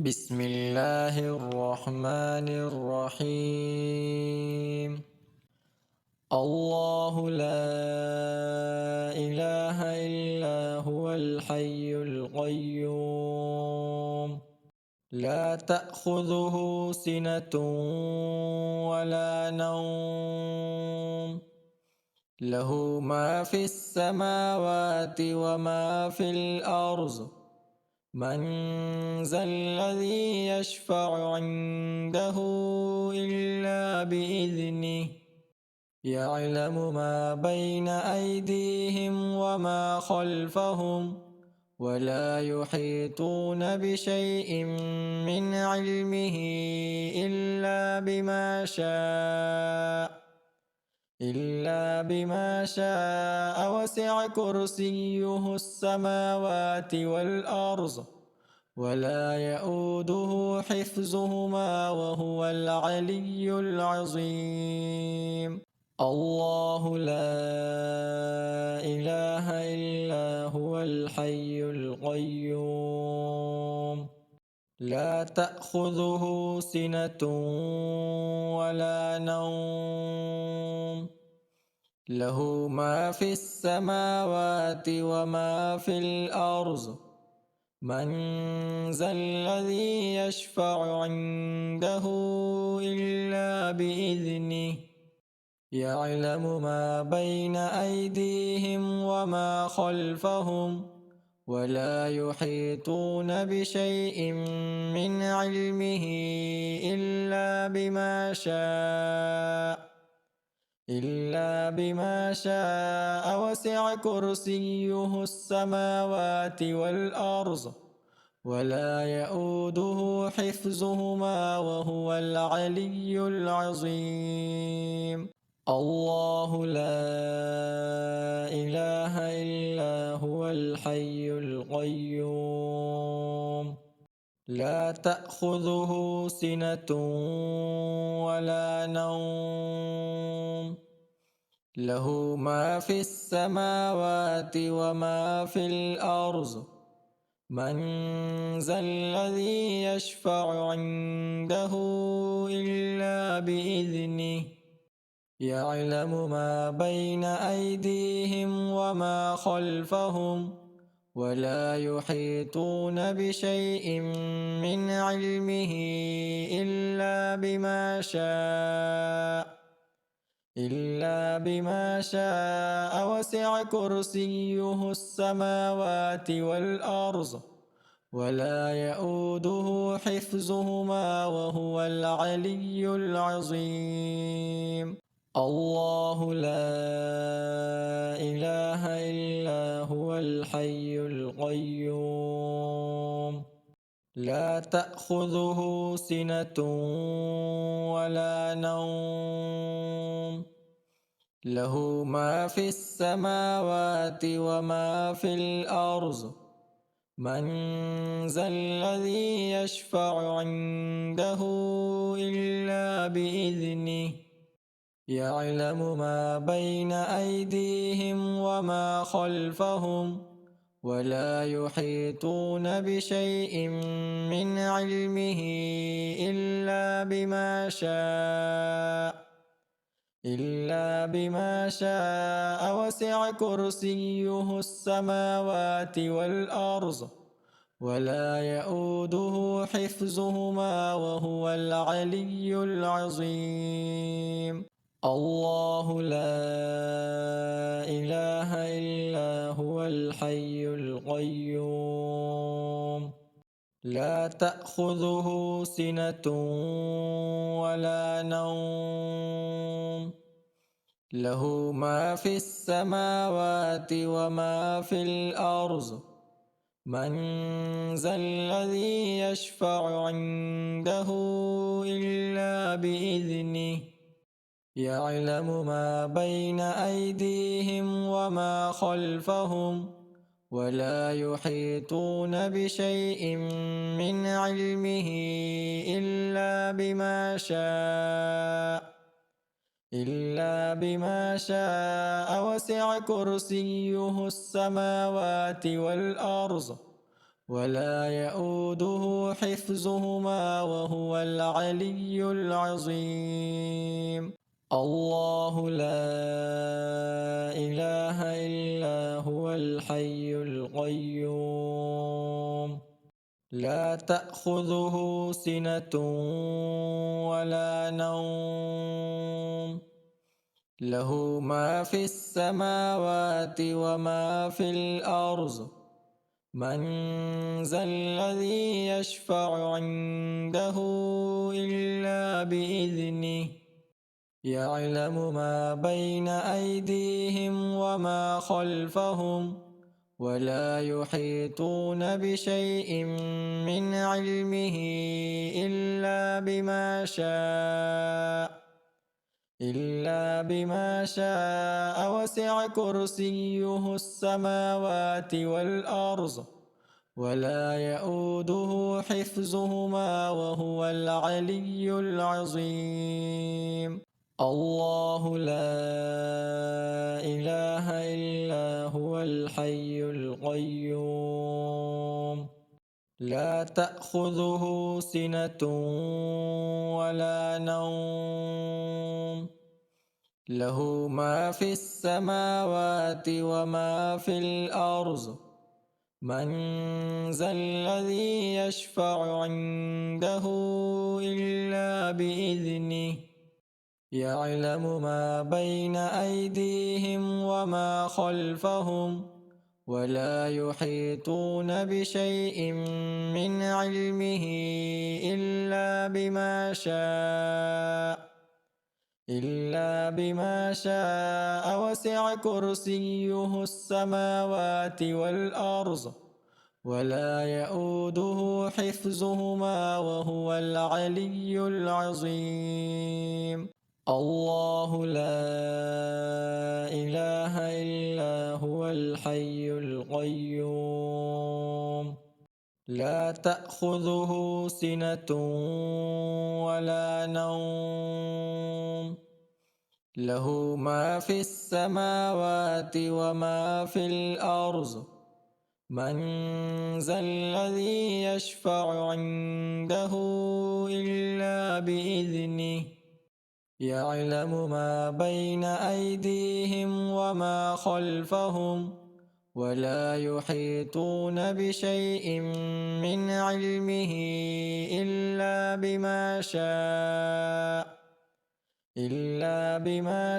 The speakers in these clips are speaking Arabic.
بسم الله الرحمن الرحيم. الله لا إله إلا هو الحي القيوم، لا تأخذه سنة ولا نوم، له ما في السماوات وما في الأرض. من ذا الذي يشفع عنده إلا بإذنه، يعلم ما بين أيديهم وما خلفهم، ولا يحيطون بشيء من علمه إلا بما شاء وسع كرسيه السماوات والأرض، ولا يؤوده حفظهما وهو العلي العظيم. الله لا إله إلا هو الحي القيوم، لا تأخذه سنة ولا نوم، له ما في السماوات وما في الأرض. من ذا الذي يشفع عنده إلا بإذنه، يعلم ما بين أيديهم وما خلفهم، ولا يحيطون بشيء من علمه إلا بما شاء وسع كرسيه السماوات والأرض، ولا يؤوده حفظهما وهو العلي العظيم. الله لا إله إلا هو الحي القيوم، لا تأخذه سنة ولا نوم، له ما في السماوات وما في الأرض. من ذا الذي يشفع عنده إلا بإذنه، يعلم ما بين أيديهم وما خلفهم، ولا يحيطون بشيء من علمه إلا بما شاء وسع كرسيه السماوات والأرض، ولا يؤوده حفظهما وهو العلي العظيم. الله لا إله إلا هو الحي القيوم، لا تأخذه سنة ولا نوم، له ما في السماوات وما في الأرض. من ذا الذي يشفع عنده إلا بإذنه، يعلم ما بين أيديهم وما خلفهم، ولا يحيطون بشيء من علمه إلا بما شاء وسع كرسيه السماوات والأرض، ولا يؤوده حفظهما وهو العلي العظيم. الله لا إله إلا هو الحي القيوم، لا تأخذه سنة ولا نوم، له ما في السماوات وما في الأرض. من ذا الذي يشفع عنده إلا بإذنه، يعلم ما بين أيديهم وما خلفهم، ولا يحيطون بشيء من علمه إلا بما شاء وسع كرسيه السماوات والأرض، ولا يؤوده حفظهما وهو العلي العظيم. الله لا إله إلا هو الحي القيوم لا تأخذه سنة ولا نوم له ما في السماوات وما في الأرض من ذا الذي يشفع عنده إلا بإذنه يعلم ما بين أيديهم وما خلفهم ولا يحيطون بشيء من علمه إلا بما شاء وسع كرسيه السماوات والأرض ولا يؤوده حفظهما وهو العلي العظيم. الله لا إله إلا هو الحي القيوم لا تأخذه سنة ولا نوم له ما في السماوات وما في الأرض من ذا الذي يشفع عنده إلا بإذنه يعلم ما بين أيديهم وما خلفهم ولا يحيطون بشيء من علمه إلا بما شاء وسع كرسيه السماوات والأرض ولا يؤوده حفظهما وهو العلي العظيم. الله لا إله إلا هو الحي القيوم لا تأخذه سنة ولا نوم له ما في السماوات وما في الأرض من ذا الذي يشفع عنده إلا بإذنه يعلم ما بين أيديهم وما خلفهم ولا يحيطون بشيء من علمه إلا بما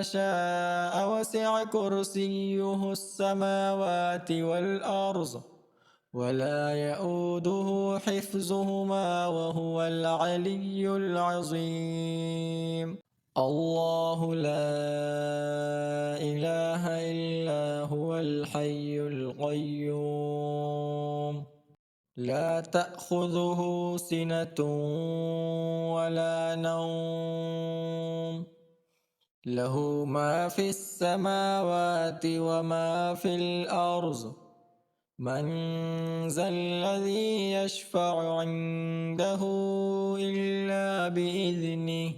شاء وسع كرسيه السماوات والأرض ولا يؤوده حفظهما وهو العلي العظيم. الله لا إله إلا هو الحي القيوم لا تأخذه سنة ولا نوم له ما في السماوات وما في الأرض من ذا الذي يشفع عنده إلا بإذنه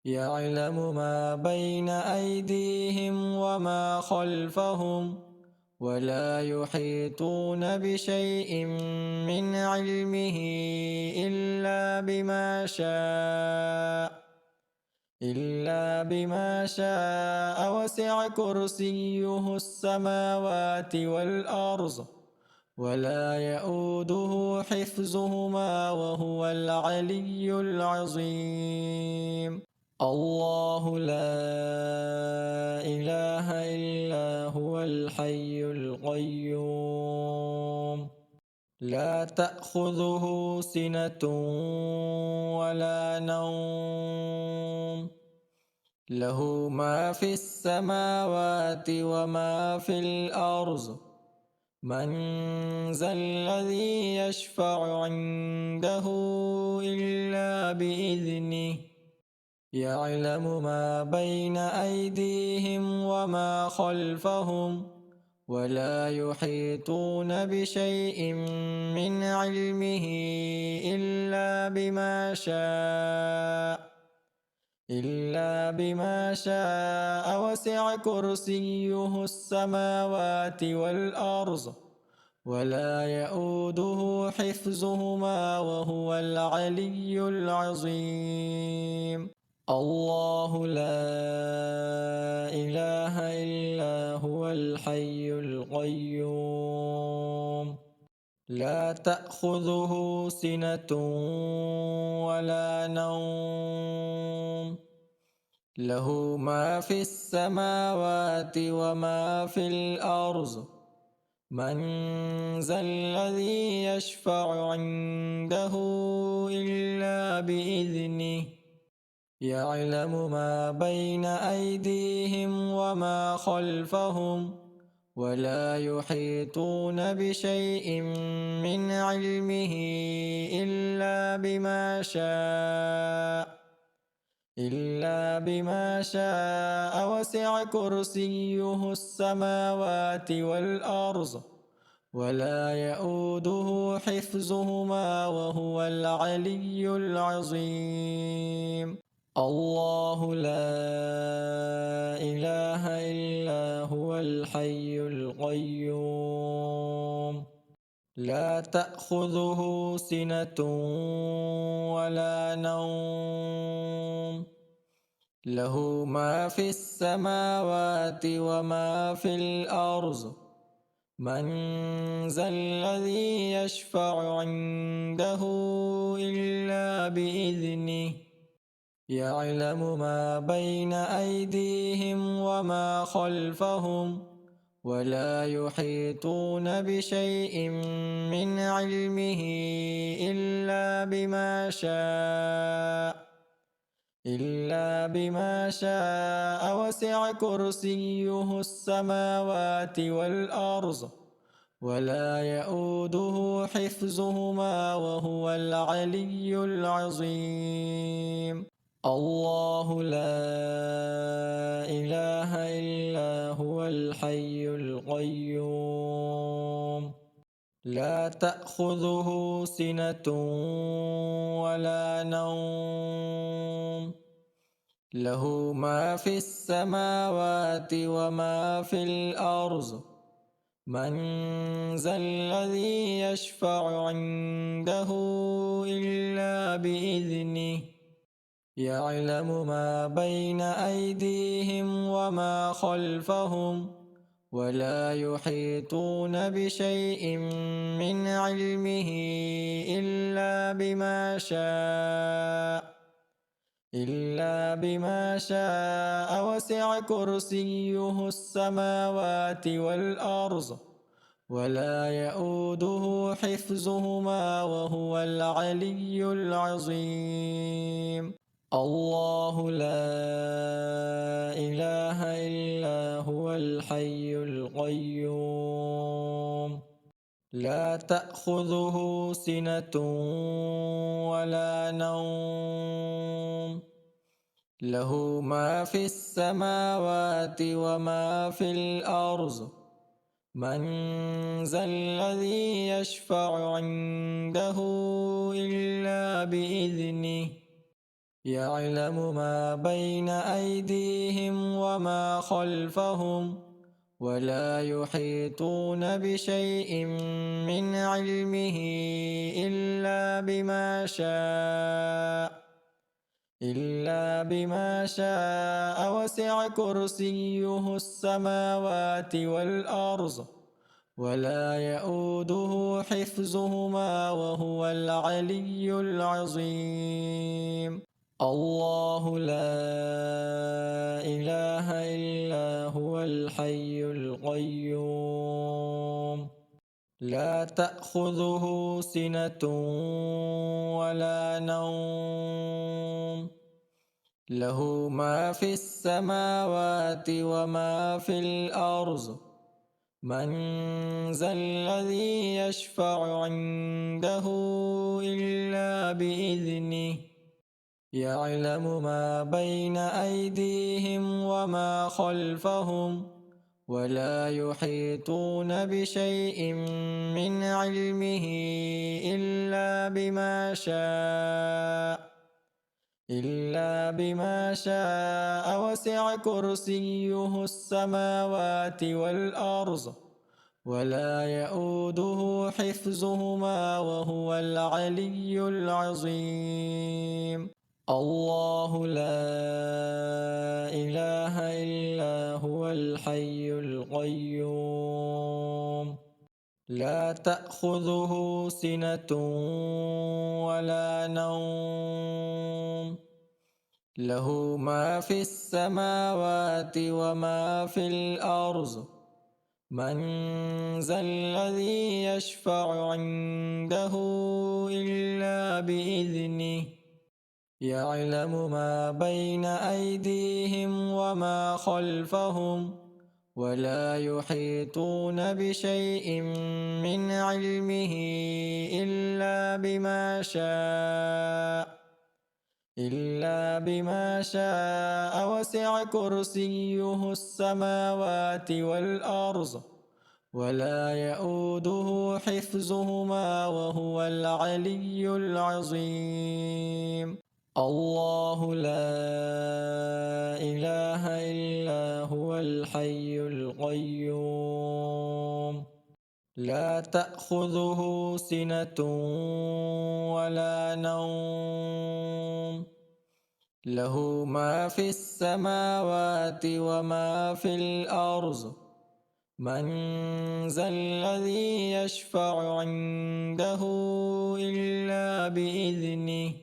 يعلم ما بين أيديهم وما خلفهم ولا يحيطون بشيء من علمه إلا بما شاء وسع كرسيه السماوات والأرض ولا يؤوده حفظهما وهو العلي العظيم. الله لا إله إلا هو الحي القيوم لا تأخذه سنة ولا نوم له ما في السماوات وما في الأرض من ذا الذي يشفع عنده إلا بإذنه يعلم ما بين أيديهم وما خلفهم ولا يحيطون بشيء من علمه إلا بما شاء وسع كرسيه السماوات والأرض ولا يؤوده حفظهما وهو العلي العظيم. الله لا إله إلا هو الحي القيوم لا تأخذه سنة ولا نوم له ما في السماوات وما في الأرض من ذا الذي يشفع عنده إلا بإذنه يعلم ما بين أيديهم وما خلفهم ولا يحيطون بشيء من علمه إلا بما شاء وسع كرسيه السماوات والأرض ولا يؤوده حفظهما وهو العلي العظيم. الله لا إله إلا هو الحي القيوم لا تأخذه سنة ولا نوم له ما في السماوات وما في الأرض من ذا الذي يشفع عنده إلا بإذنه يعلم ما بين أيديهم وما خلفهم ولا يحيطون بشيء من علمه إلا بما شاء وسع كرسيه السماوات والأرض ولا يؤوده حفظهما وهو العلي العظيم. الله لا إله إلا هو الحي القيوم لا تأخذه سنة ولا نوم له ما في السماوات وما في الأرض من ذا الذي يشفع عنده إلا بإذنه يعلم ما بين أيديهم وما خلفهم ولا يحيطون بشيء من علمه إلا بما شاء وسع كرسيه السماوات والأرض ولا يؤوده حفظهما وهو العلي العظيم. الله لا إله إلا هو الحي القيوم لا تأخذه سنة ولا نوم له ما في السماوات وما في الأرض من ذا الذي يشفع عنده إلا بإذنه يعلم ما بين أيديهم وما خلفهم ولا يحيطون بشيء من علمه إلا بما شاء وسع كرسيه السماوات والأرض ولا يؤوده حفظهما وهو العلي العظيم. الله لا إله إلا هو الحي القيوم لا تأخذه سنة ولا نوم له ما في السماوات وما في الأرض من ذا الذي يشفع عنده إلا بإذنه يعلم ما بين أيديهم وما خلفهم ولا يحيطون بشيء من علمه إلا بما شاء وسع كرسيه السماوات والأرض ولا يؤوده حفظهما وهو العلي العظيم. الله لا إله إلا هو الحي القيوم لا تأخذه سنة ولا نوم له ما في السماوات وما في الأرض من ذا الذي يشفع عنده إلا بإذنه يعلم ما بين أيديهم وما خلفهم ولا يحيطون بشيء من علمه إلا بما شاء وسع كرسيه السماوات والأرض ولا يؤوده حفظهما وهو العلي العظيم. الله لا إله إلا هو الحي القيوم لا تأخذه سنة ولا نوم له ما في السماوات وما في الأرض من ذا الذي يشفع عنده إلا بإذنه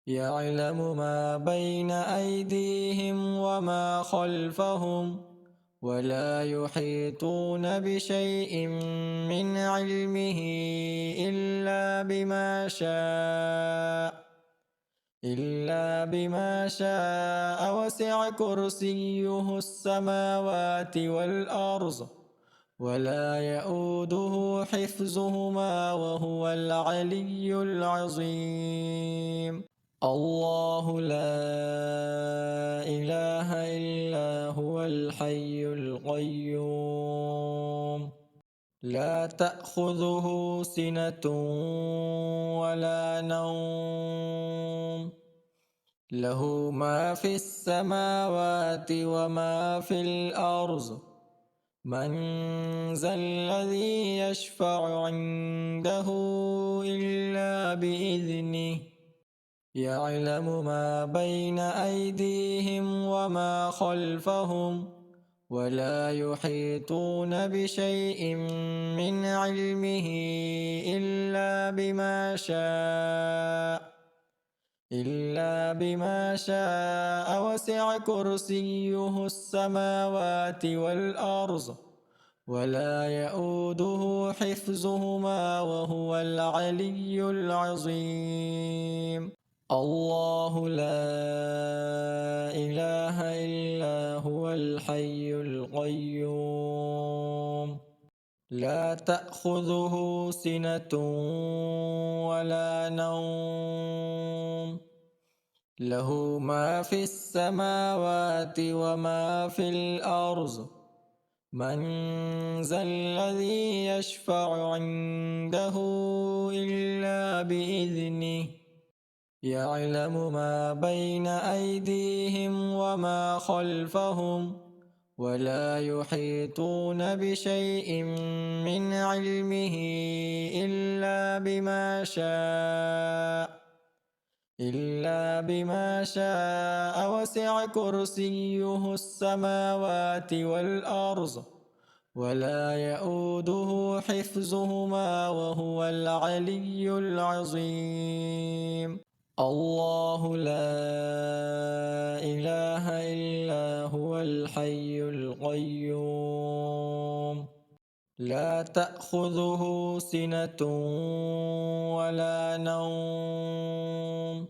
يعلم ما بين أيديهم وما خلفهم ولا يحيطون بشيء من علمه إلا بما شاء وسع كرسيه السماوات والأرض ولا يؤوده حفظهما وهو العلي العظيم. الله لا إله إلا هو الحي القيوم لا تأخذه سنة ولا نوم له ما في السماوات وما في الأرض من ذا الذي يشفع عنده إلا بإذنه يعلم ما بين أيديهم وما خلفهم ولا يحيطون بشيء من علمه إلا بما شاء وسع كرسيه السماوات والأرض ولا يؤوده حفظهما وهو العلي العظيم. الله لا إله إلا هو الحي القيوم لا تأخذه سنة ولا نوم له ما في السماوات وما في الأرض من ذا الذي يشفع عنده إلا بإذنه يعلم ما بين أيديهم وما خلفهم ولا يحيطون بشيء من علمه إلا بما شاء وسع كرسيه السماوات والأرض ولا يؤوده حفظهما وهو العلي العظيم. الله لا إله إلا هو الحي القيوم لا تأخذه سنة ولا نوم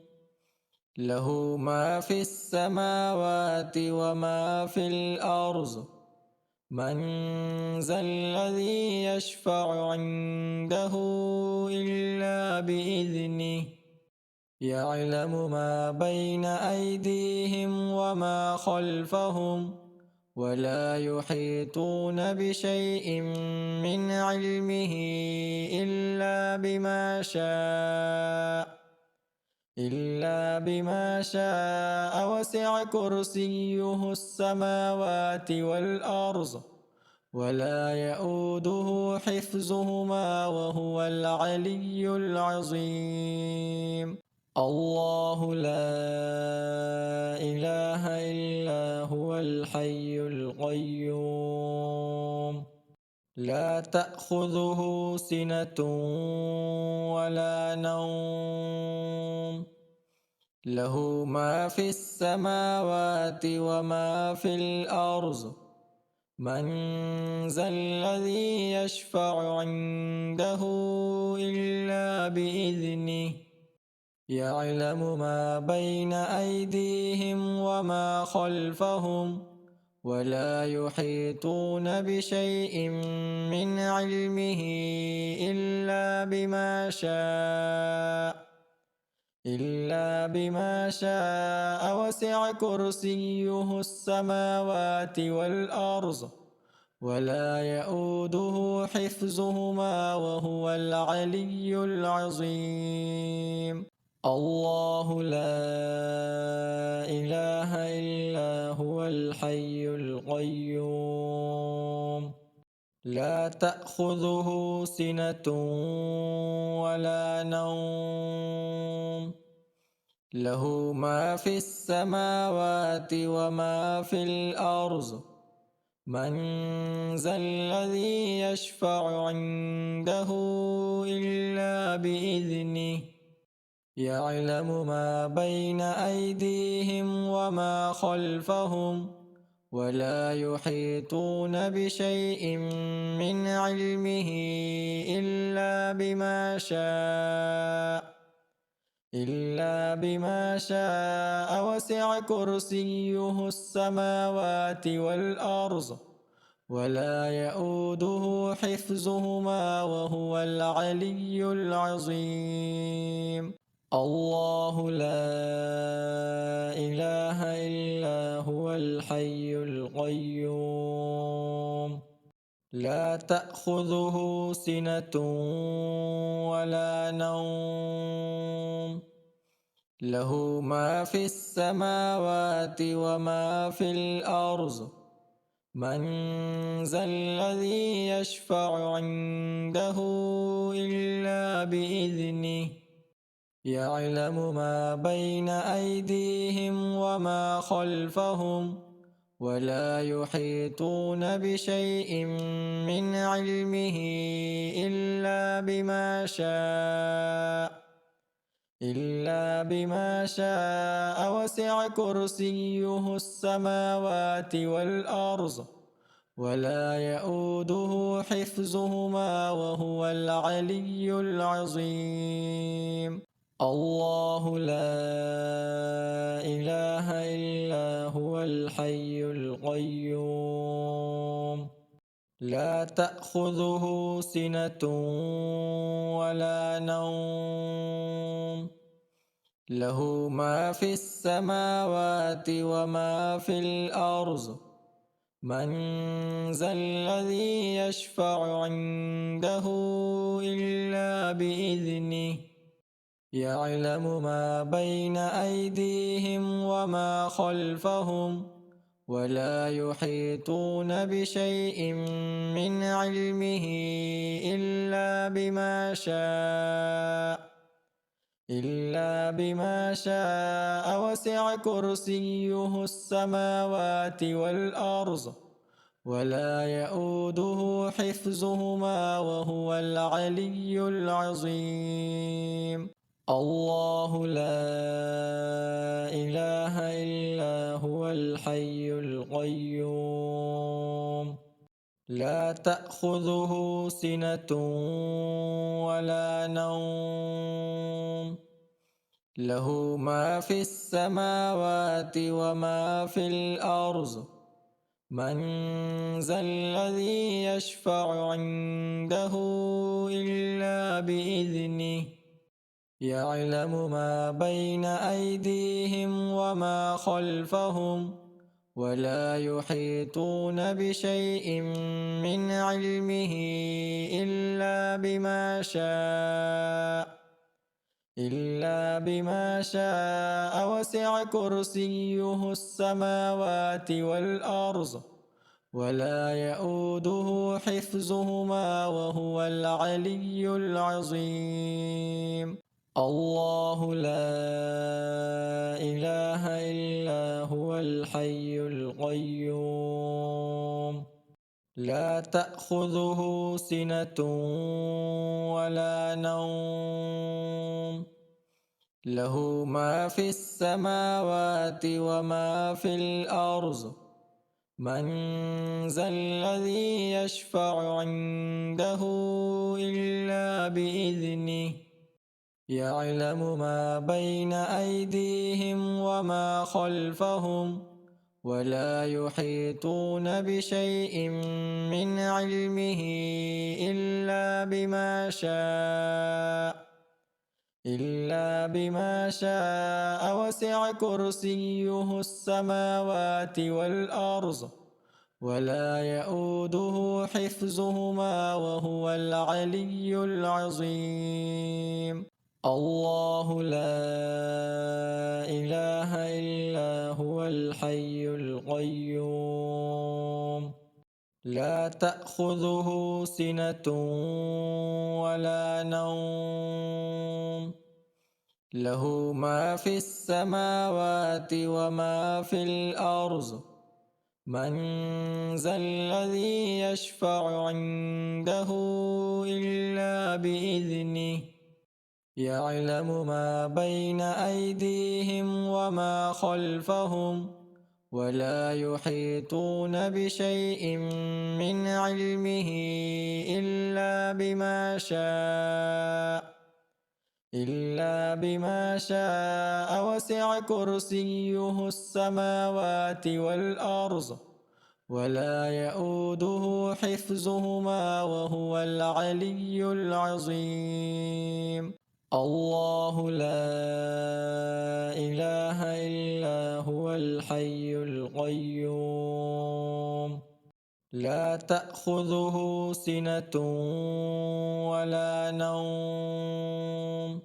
له ما في السماوات وما في الأرض من ذا الذي يشفع عنده إلا بإذنه يعلم ما بين أيديهم وما خلفهم ولا يحيطون بشيء من علمه إلا بما شاء وسع كرسيه السماوات والأرض ولا يؤوده حفظهما وهو العلي العظيم. الله لا إله إلا هو الحي القيوم لا تأخذه سنة ولا نوم له ما في السماوات وما في الأرض من ذا الذي يشفع عنده إلا بإذنه يعلم ما بين أيديهم وما خلفهم ولا يحيطون بشيء من علمه إلا بما شاء وسع كرسيه السماوات والأرض ولا يؤوده حفظهما وهو العلي العظيم. الله لا إله إلا هو الحي القيوم لا تأخذه سنة ولا نوم له ما في السماوات وما في الأرض من ذا الذي يشفع عنده إلا بإذنه يعلم ما بين أيديهم وما خلفهم ولا يحيطون بشيء من علمه إلا بما شاء وسع كرسيه السماوات والأرض ولا يؤوده حفظهما وهو العلي العظيم. الله لا إله إلا هو الحي القيوم لا تأخذه سنة ولا نوم له ما في السماوات وما في الأرض من ذا الذي يشفع عنده إلا بإذنه يعلم ما بين أيديهم وما خلفهم ولا يحيطون بشيء من علمه إلا بما شاء وسع كرسيه السماوات والأرض ولا يؤوده حفظهما وهو العلي العظيم. الله لا إله إلا هو الحي القيوم لا تأخذه سنة ولا نوم له ما في السماوات وما في الأرض من ذا الذي يشفع عنده إلا بإذنه يعلم ما بين أيديهم وما خلفهم ولا يحيطون بشيء من علمه إلا بما شاء وسع كرسيه السماوات والأرض ولا يؤوده حفظهما وهو العلي العظيم. الله لا إله إلا هو الحي القيوم لا تأخذه سنة ولا نوم له ما في السماوات وما في الأرض من ذا الذي يشفع عنده إلا بإذنه يعلم ما بين أيديهم وما خلفهم ولا يحيطون بشيء من علمه إلا بما شاء وسع كرسيه السماوات والأرض ولا يؤوده حفظهما وهو العلي العظيم. الله لا إله إلا هو الحي القيوم لا تأخذه سنة ولا نوم له ما في السماوات وما في الأرض من ذا الذي يشفع عنده إلا بإذنه يعلم ما بين أيديهم وما خلفهم ولا يحيطون بشيء من علمه إلا بما شاء وسع كرسيه السماوات والأرض ولا يؤوده حفظهما وهو العلي العظيم. الله لا إله إلا هو الحي القيوم لا تأخذه سنة ولا نوم له ما في السماوات وما في الأرض من ذا الذي يشفع عنده إلا بإذنه يعلم ما بين أيديهم وما خلفهم ولا يحيطون بشيء من علمه إلا بما شاء وسع كرسيه السماوات والأرض ولا يؤوده حفظهما وهو العلي العظيم. الله لا إله إلا هو الحي القيوم لا تأخذه سنة ولا نوم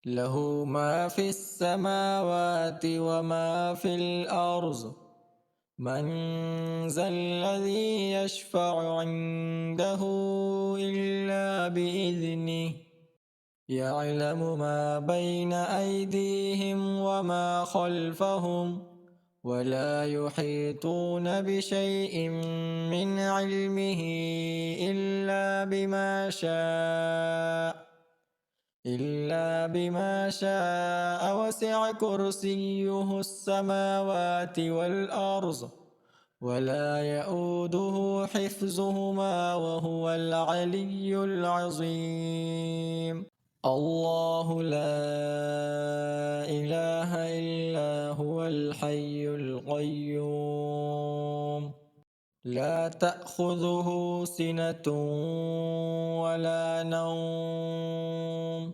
له ما في السماوات وما في الأرض من ذا الذي يشفع عنده إلا بإذنه يعلم ما بين أيديهم وما خلفهم ولا يحيطون بشيء من علمه إلا بما شاء وسع كرسيه السماوات والأرض ولا يؤوده حفظهما وهو العلي العظيم. الله لا إله إلا هو الحي القيوم لا تأخذه سنة ولا نوم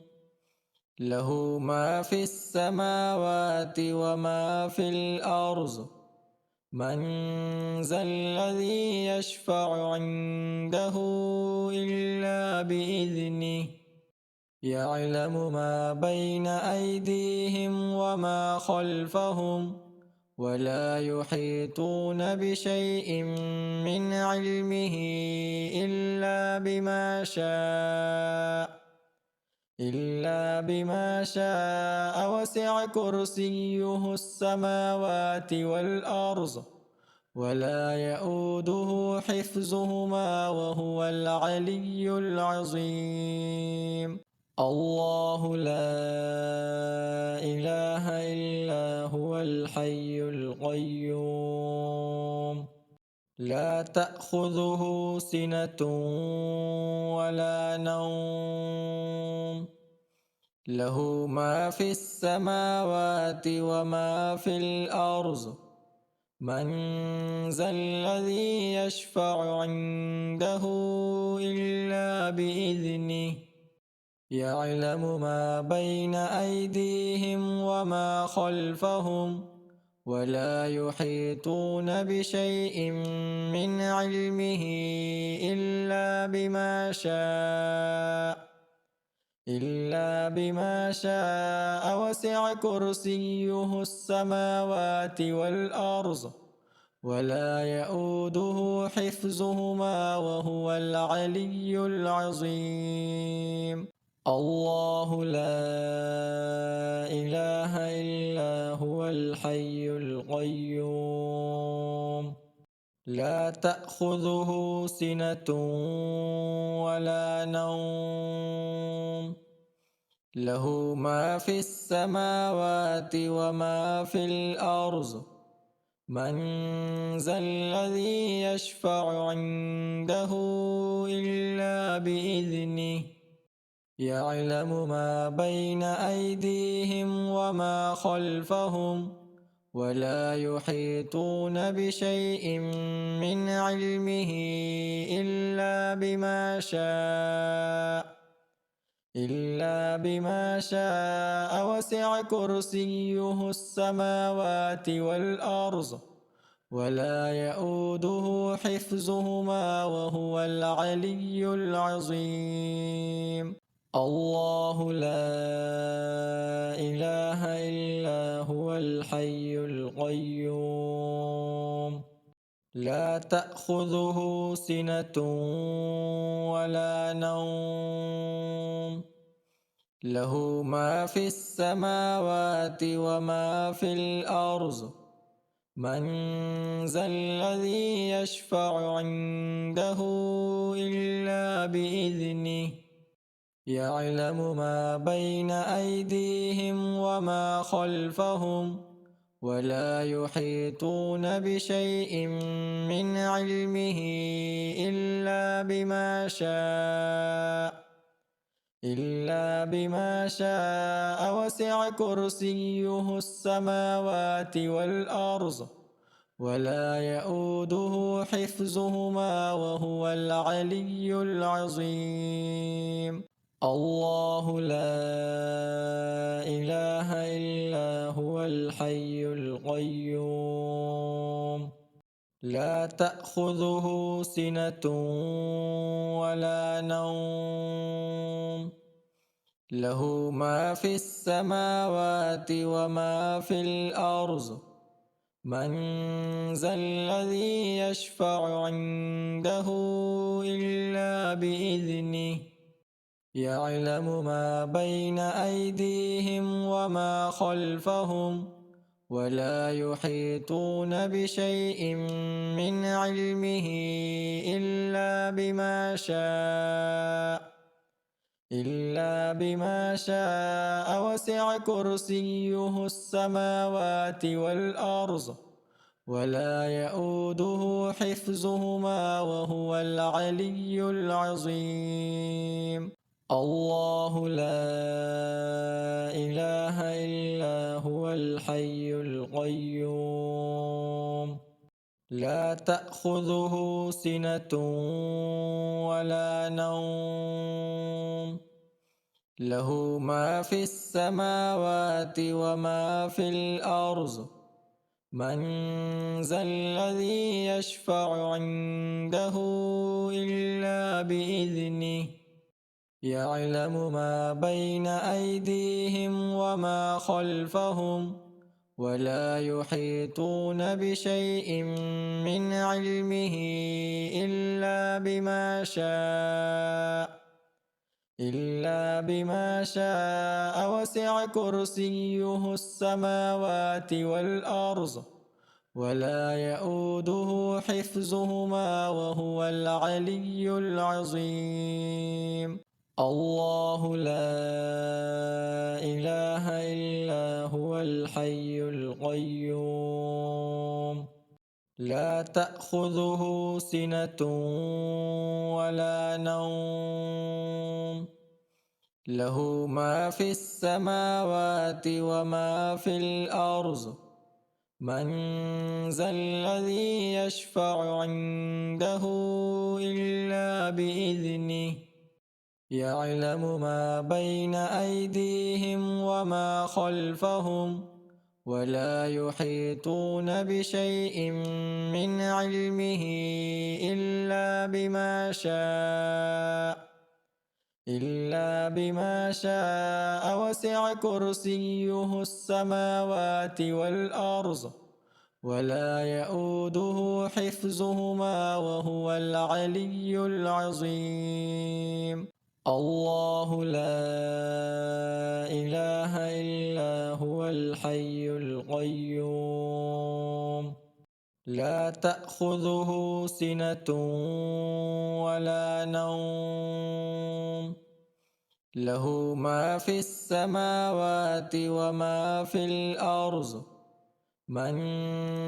له ما في السماوات وما في الأرض من ذا الذي يشفع عنده إلا بإذنه يعلم ما بين أيديهم وما خلفهم ولا يحيطون بشيء من علمه إلا بما شاء وسع كرسيه السماوات والأرض ولا يؤوده حفظهما وهو العلي العظيم. الله لا إله إلا هو الحي القيوم لا تأخذه سنة ولا نوم له ما في السماوات وما في الأرض من ذا الذي يشفع عنده إلا بإذنه يعلم ما بين أيديهم وما خلفهم ولا يحيطون بشيء من علمه إلا بما شاء وسع كرسيه السماوات والأرض ولا يؤوده حفظهما وهو العلي العظيم. الله لا إله إلا هو الحي القيوم لا تأخذه سنة ولا نوم له ما في السماوات وما في الأرض من ذا الذي يشفع عنده إلا بإذنه يعلم ما بين أيديهم وما خلفهم ولا يحيطون بشيء من علمه إلا بما شاء وسع كرسيه السماوات والأرض ولا يؤوده حفظهما وهو العلي العظيم. الله لا إله إلا هو الحي القيوم لا تأخذه سنة ولا نوم له ما في السماوات وما في الأرض من ذا الذي يشفع عنده إلا بإذنه يعلم ما بين أيديهم وما خلفهم ولا يحيطون بشيء من علمه إلا بما شاء وسع كرسيه السماوات والأرض ولا يؤوده حفظهما وهو العلي العظيم. الله لا إله إلا هو الحي القيوم لا تأخذه سنة ولا نوم له ما في السماوات وما في الأرض من ذا الذي يشفع عنده إلا بإذنه يعلم ما بين أيديهم وما خلفهم ولا يحيطون بشيء من علمه إلا بما شاء وسع كرسيه السماوات والأرض ولا يؤوده حفظهما وهو العلي العظيم. الله لا إله إلا هو الحي القيوم لا تأخذه سنة ولا نوم له ما في السماوات وما في الأرض من ذا الذي يشفع عنده إلا بإذنه يعلم ما بين أيديهم وما خلفهم ولا يحيطون بشيء من علمه إلا بما شاء وسع كرسيه السماوات والأرض ولا يؤوده حفظهما وهو العلي العظيم. الله لا إله إلا هو الحي القيوم لا تأخذه سنة ولا نوم له ما في السماوات وما في الأرض من ذا الذي يشفع عنده إلا بإذنه يعلم ما بين أيديهم وما خلفهم ولا يحيطون بشيء من علمه إلا بما شاء وسع كرسيه السماوات والأرض ولا يؤوده حفظهما وهو العلي العظيم. الله لا إله إلا هو الحي القيوم لا تأخذه سنة ولا نوم له ما في السماوات وما في الأرض من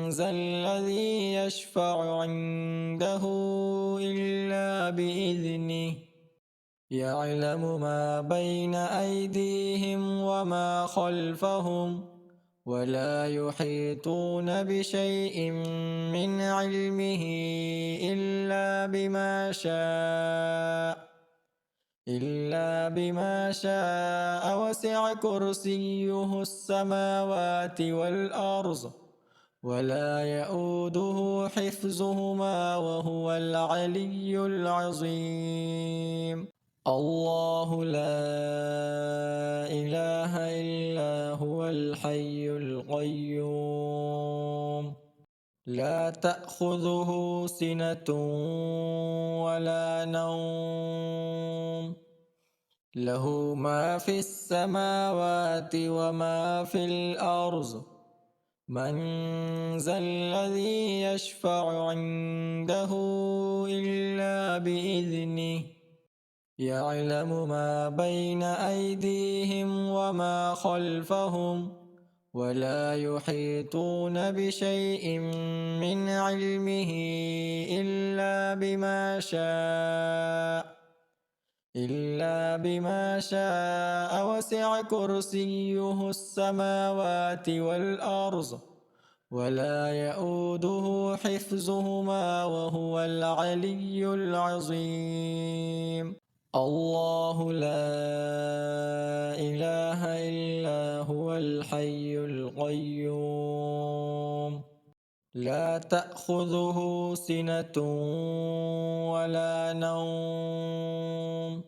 ذا الذي يشفع عنده إلا بإذنه يعلم ما بين أيديهم وما خلفهم ولا يحيطون بشيء من علمه إلا بما شاء وسع كرسيه السماوات والأرض ولا يؤوده حفظهما وهو العلي العظيم. الله لا إله إلا هو الحي القيوم لا تأخذه سنة ولا نوم له ما في السماوات وما في الأرض من ذا الذي يشفع عنده إلا بإذنه يعلم ما بين أيديهم وما خلفهم ولا يحيطون بشيء من علمه إلا بما شاء وسع كرسيه السماوات والأرض ولا يؤوده حفظهما وهو العلي العظيم. الله لا إله إلا هو الحي القيوم لا تأخذه سنة ولا نوم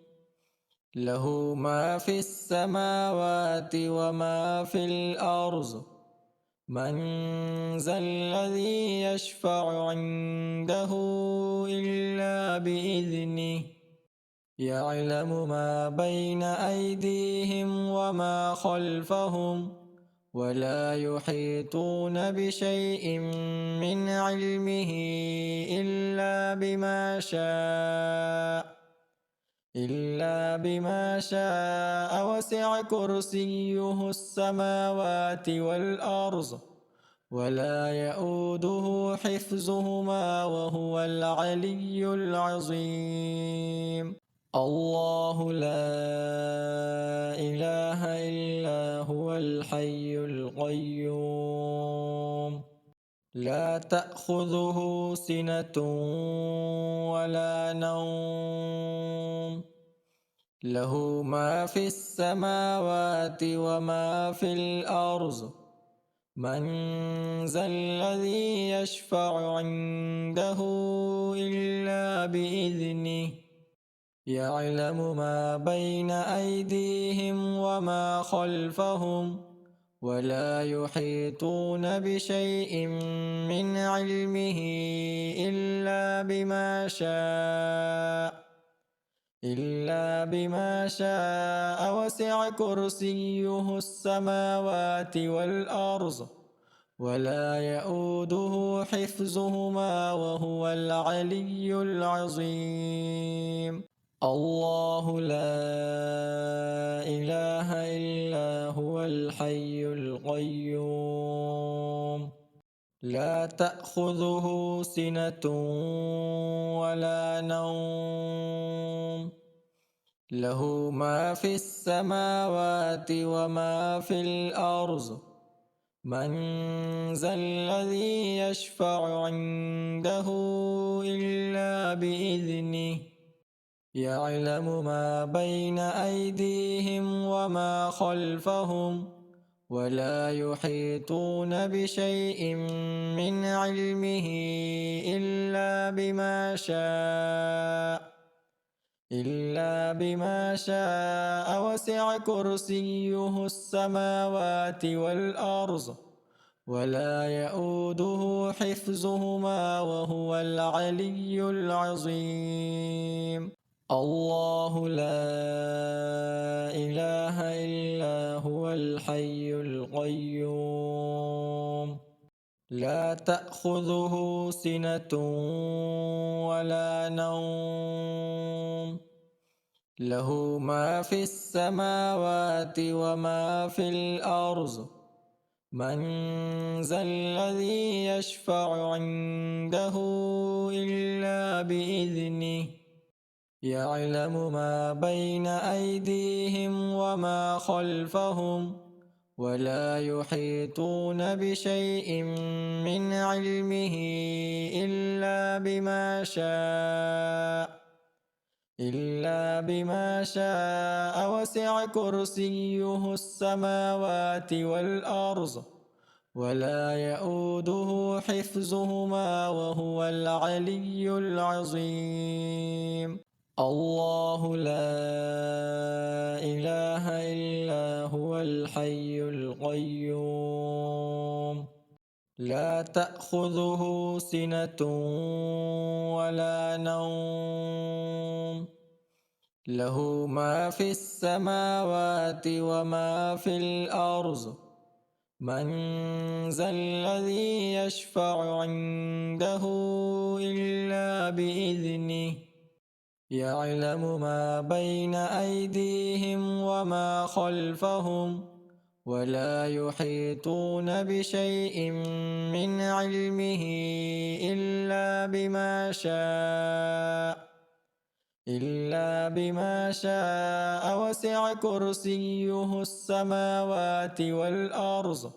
له ما في السماوات وما في الأرض من ذا الذي يشفع عنده إلا بإذنه يعلم ما بين أيديهم وما خلفهم ولا يحيطون بشيء من علمه إلا بما شاء وسع كرسيه السماوات والأرض ولا يؤوده حفظهما وهو العلي العظيم. الله لا إله إلا هو الحي القيوم لا تأخذه سنة ولا نوم له ما في السماوات وما في الأرض من ذا الذي يشفع عنده إلا بإذنه يعلم ما بين أيديهم وما خلفهم ولا يحيطون بشيء من علمه إلا بما شاء وسع كرسيه السماوات والأرض ولا يؤوده حفظهما وهو العلي العظيم. الله لا إله إلا هو الحي القيوم لا تأخذه سنة ولا نوم له ما في السماوات وما في الأرض من ذا الذي يشفع عنده إلا بإذنه يعلم ما بين أيديهم وما خلفهم ولا يحيطون بشيء من علمه إلا بما شاء وسع كرسيه السماوات والأرض ولا يؤوده حفظهما وهو العلي العظيم. الله لا إله إلا هو الحي القيوم لا تأخذه سنة ولا نوم له ما في السماوات وما في الأرض من ذا الذي يشفع عنده إلا بإذنه يعلم ما بين أيديهم وما خلفهم ولا يحيطون بشيء من علمه إلا بما شاء وسع كرسيه السماوات والأرض ولا يؤوده حفظهما وهو العلي العظيم. الله لا إله إلا هو الحي القيوم لا تأخذه سنة ولا نوم له ما في السماوات وما في الأرض من ذا الذي يشفع عنده إلا بإذنه يعلم ما بين أيديهم وما خلفهم ولا يحيطون بشيء من علمه إلا بما شاء وسع كرسيه السماوات والأرض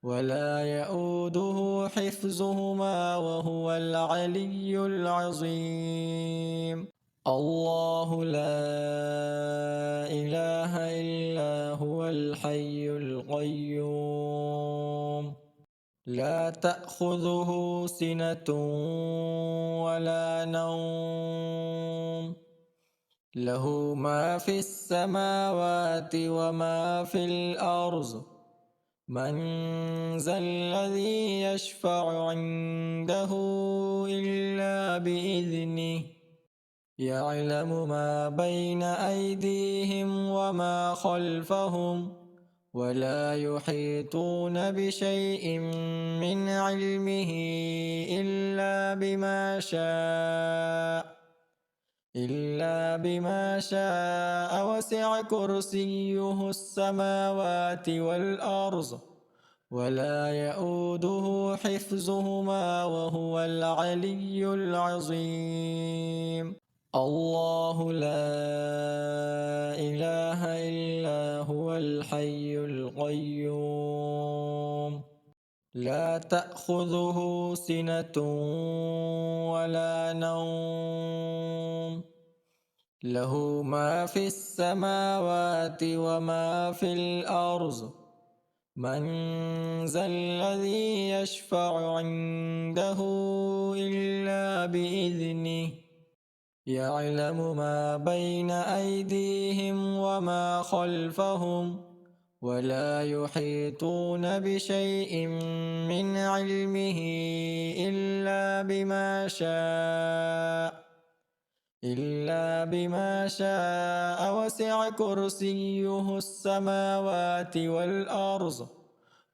ولا يؤوده حفظهما وهو العلي العظيم. الله لا إله إلا هو الحي القيوم لا تأخذه سنة ولا نوم له ما في السماوات وما في الأرض من ذا الذي يشفع عنده إلا بإذنه يعلم ما بين أيديهم وما خلفهم ولا يحيطون بشيء من علمه إلا بما شاء وسع كرسيه السماوات والأرض ولا يؤوده حفظهما وهو العلي العظيم. الله لا إله إلا هو الحي القيوم لا تأخذه سنة ولا نوم له ما في السماوات وما في الأرض من ذا الذي يشفع عنده إلا بإذنه يعلم ما بين أيديهم وما خلفهم ولا يحيطون بشيء من علمه إلا بما شاء وسع كرسيه السماوات والأرض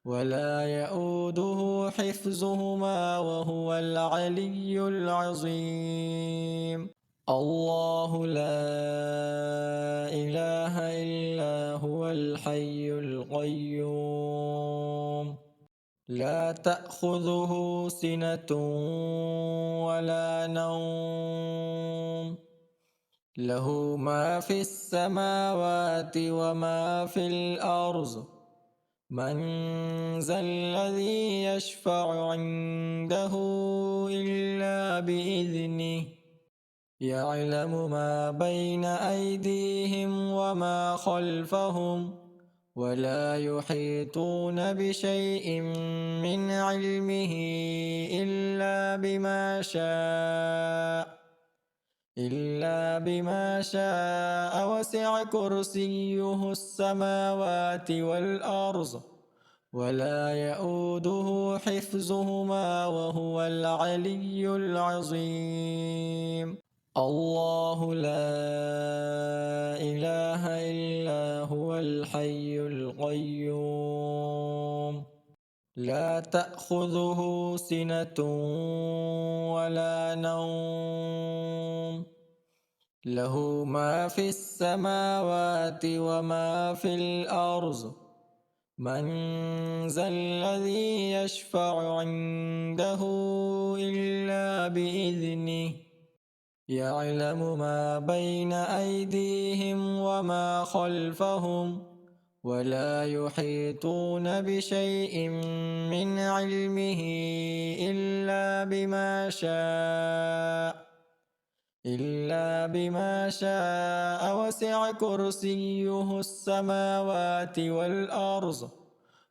ولا يؤوده حفظهما وهو العلي العظيم. الله لا إله إلا هو الحي القيوم لا تأخذه سنة ولا نوم له ما في السماوات وما في الأرض من ذا الذي يشفع عنده إلا بإذنه يعلم ما بين أيديهم وما خلفهم ولا يحيطون بشيء من علمه إلا بما شاء وسع كرسيه السماوات والأرض ولا يؤوده حفظهما وهو العلي العظيم. الله لا إله إلا هو الحي القيوم لا تأخذه سنة ولا نوم له ما في السماوات وما في الأرض من ذا الذي يشفع عنده إلا بإذنه يعلم ما بين أيديهم وما خلفهم ولا يحيطون بشيء من علمه إلا بما شاء وسع كرسيه السماوات والأرض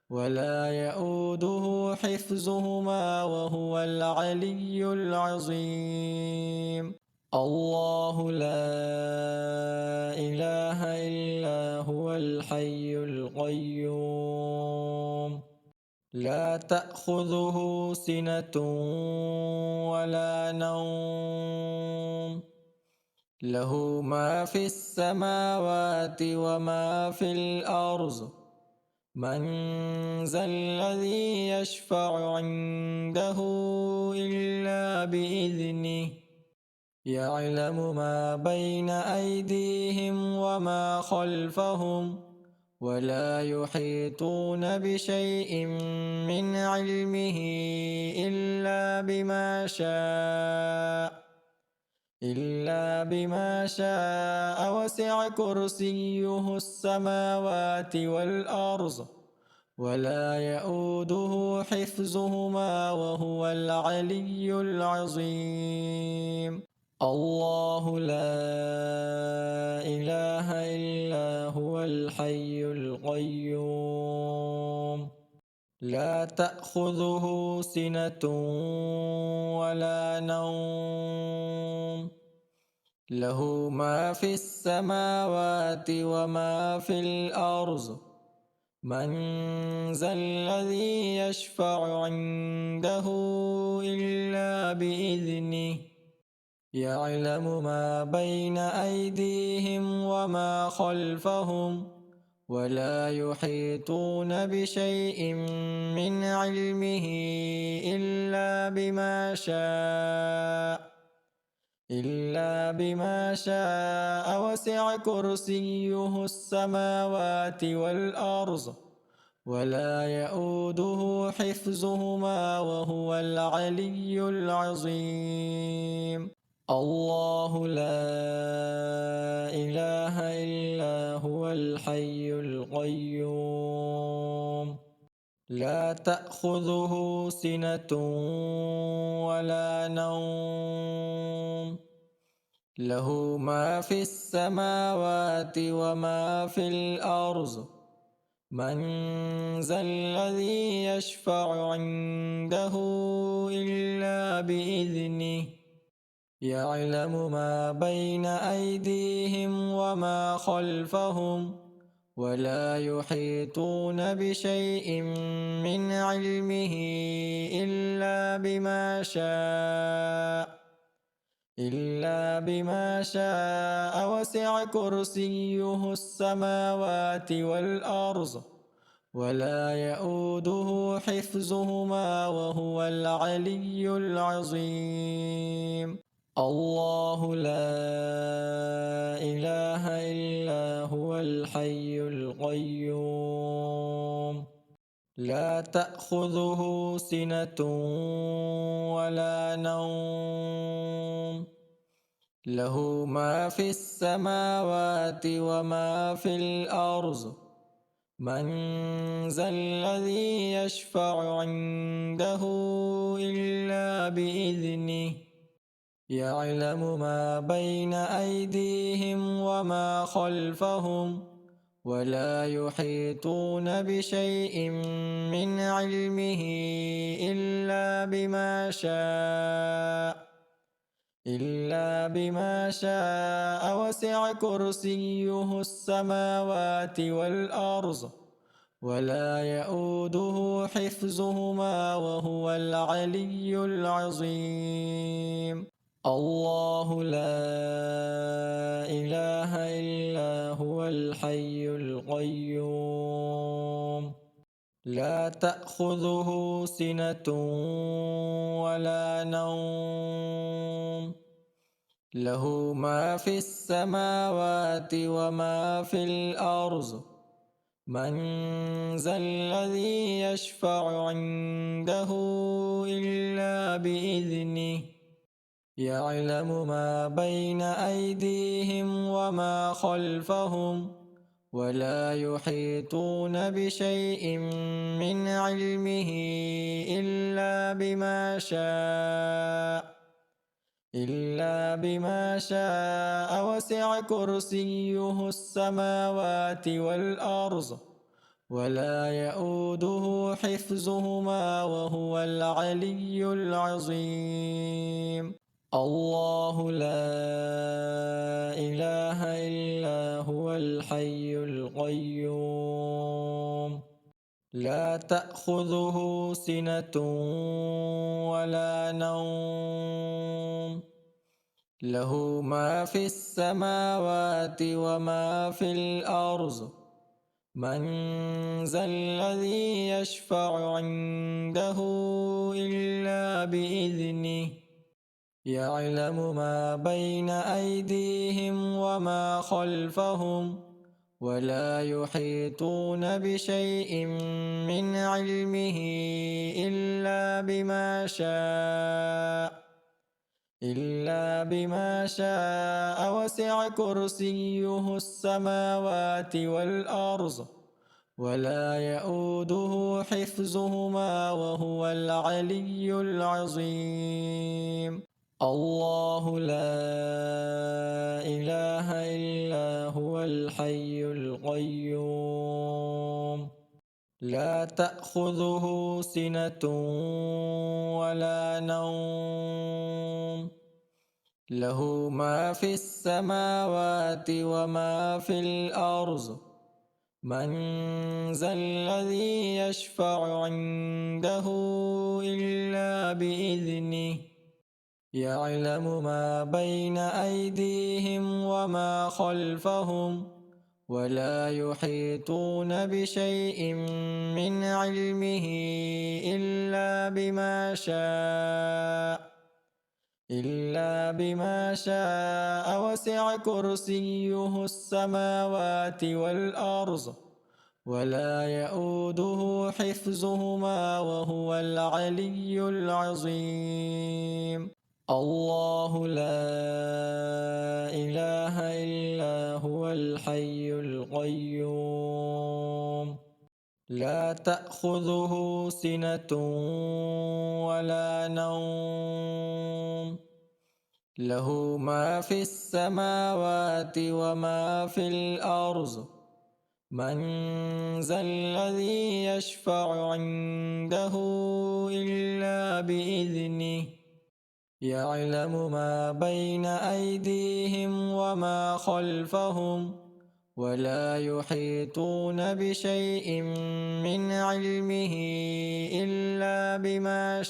ولا يؤوده حفظهما وهو العلي العظيم. الله لا إله إلا هو الحي القيوم لا تأخذه سنة ولا نوم له ما في السماوات وما في الأرض من ذا الذي يشفع عنده إلا بإذنه يعلم ما بين أيديهم وما خلفهم ولا يحيطون بشيء من علمه إلا بما شاء وسع كرسيه السماوات والأرض ولا يؤوده حفظهما وهو العلي العظيم. الله لا إله إلا هو الحي القيوم لا تأخذه سنة ولا نوم له ما في السماوات وما في الأرض من ذا الذي يشفع عنده إلا بإذنه يعلم ما بين أيديهم وما خلفهم ولا يحيطون بشيء من علمه إلا بما شاء وسع كرسيه السماوات والأرض ولا يؤوده حفظهما وهو العلي العظيم. الله لا إله إلا هو الحي القيوم لا تأخذه سنة ولا نوم له ما في السماوات وما في الأرض من ذا الذي يشفع عنده إلا بإذنه يعلم ما بين أيديهم وما خلفهم ولا يحيطون بشيء من علمه إلا بما شاء وسع كرسيه السماوات والأرض ولا يؤوده حفظهما وهو العلي العظيم. الله لا إله إلا هو الحي القيوم لا تأخذه سنة ولا نوم له ما في السماوات وما في الأرض من ذا الذي يشفع عنده إلا بإذنه يعلم ما بين أيديهم وما خلفهم ولا يحيطون بشيء من علمه إلا بما شاء وسع كرسيه السماوات والأرض ولا يؤوده حفظهما وهو العلي العظيم. الله لا إله إلا هو الحي القيوم لا تأخذه سنة ولا نوم له ما في السماوات وما في الأرض من ذا الذي يشفع عنده إلا بإذنه يعلم ما بين أيديهم وما خلفهم ولا يحيطون بشيء من علمه إلا بما شاء وسع كرسيه السماوات والأرض ولا يؤوده حفظهما وهو العلي العظيم. الله لا إله إلا هو الحي القيوم لا تأخذه سنة ولا نوم له ما في السماوات وما في الأرض من ذا الذي يشفع عنده إلا بإذنه يعلم ما بين أيديهم وما خلفهم ولا يحيطون بشيء من علمه إلا بما شاء وسع كرسيه السماوات والأرض ولا يؤوده حفظهما وهو العلي العظيم. الله لا إله إلا هو الحي القيوم لا تأخذه سنة ولا نوم له ما في السماوات وما في الأرض من ذا الذي يشفع عنده إلا بإذنه يعلم ما بين أيديهم وما خلفهم ولا يحيطون بشيء من علمه إلا بما شاء وسع كرسيه السماوات والأرض ولا يؤوده حفظهما وهو العلي العظيم. الله لا إله إلا هو الحي القيوم لا تأخذه سنة ولا نوم له ما في السماوات وما في الأرض من ذا الذي يشفع عنده إلا بإذنه يعلم ما بين أيديهم وما خلفهم ولا يحيطون بشيء من علمه إلا بما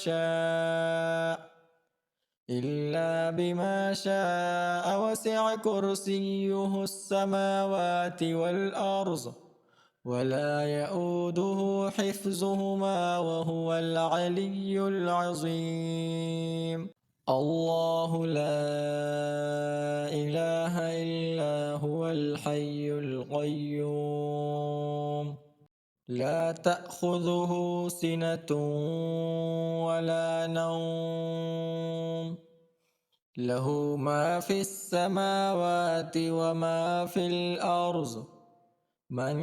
شاء وسع كرسيه السماوات والأرض ولا يؤوده حفظهما وهو العلي العظيم. الله لا إله إلا هو الحي القيوم لا تأخذه سنة ولا نوم له ما في السماوات وما في الأرض من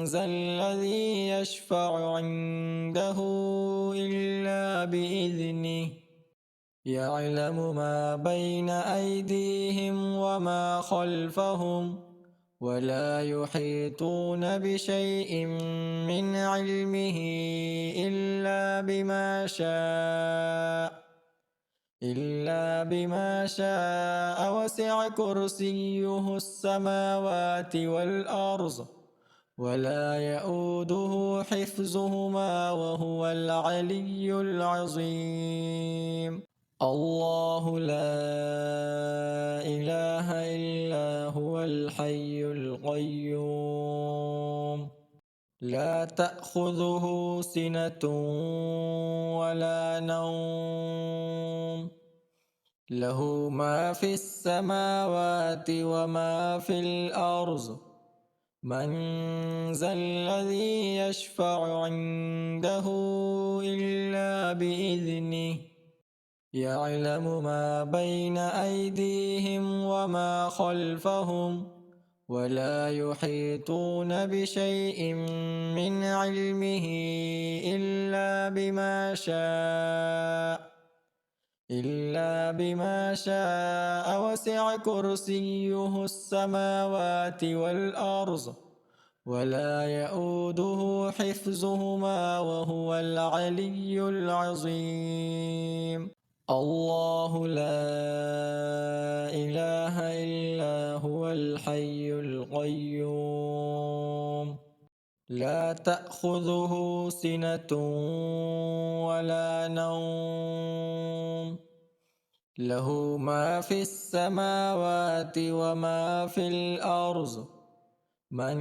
ذا الذي يشفع عنده إلا بإذنه يعلم ما بين أيديهم وما خلفهم ولا يحيطون بشيء من علمه إلا بما شاء وسع كرسيه السماوات والأرض ولا يؤوده حفظهما وهو العلي العظيم. الله لا إله إلا هو الحي القيوم لا تأخذه سنة ولا نوم له ما في السماوات وما في الأرض من ذا الذي يشفع عنده إلا بإذنه يعلم ما بين أيديهم وما خلفهم ولا يحيطون بشيء من علمه إلا بما شاء وسع كرسيه السماوات والأرض ولا يؤوده حفظهما وهو العلي العظيم. الله لا إله إلا هو الحي القيوم لا تأخذه سنة ولا نوم له ما في السماوات وما في الأرض من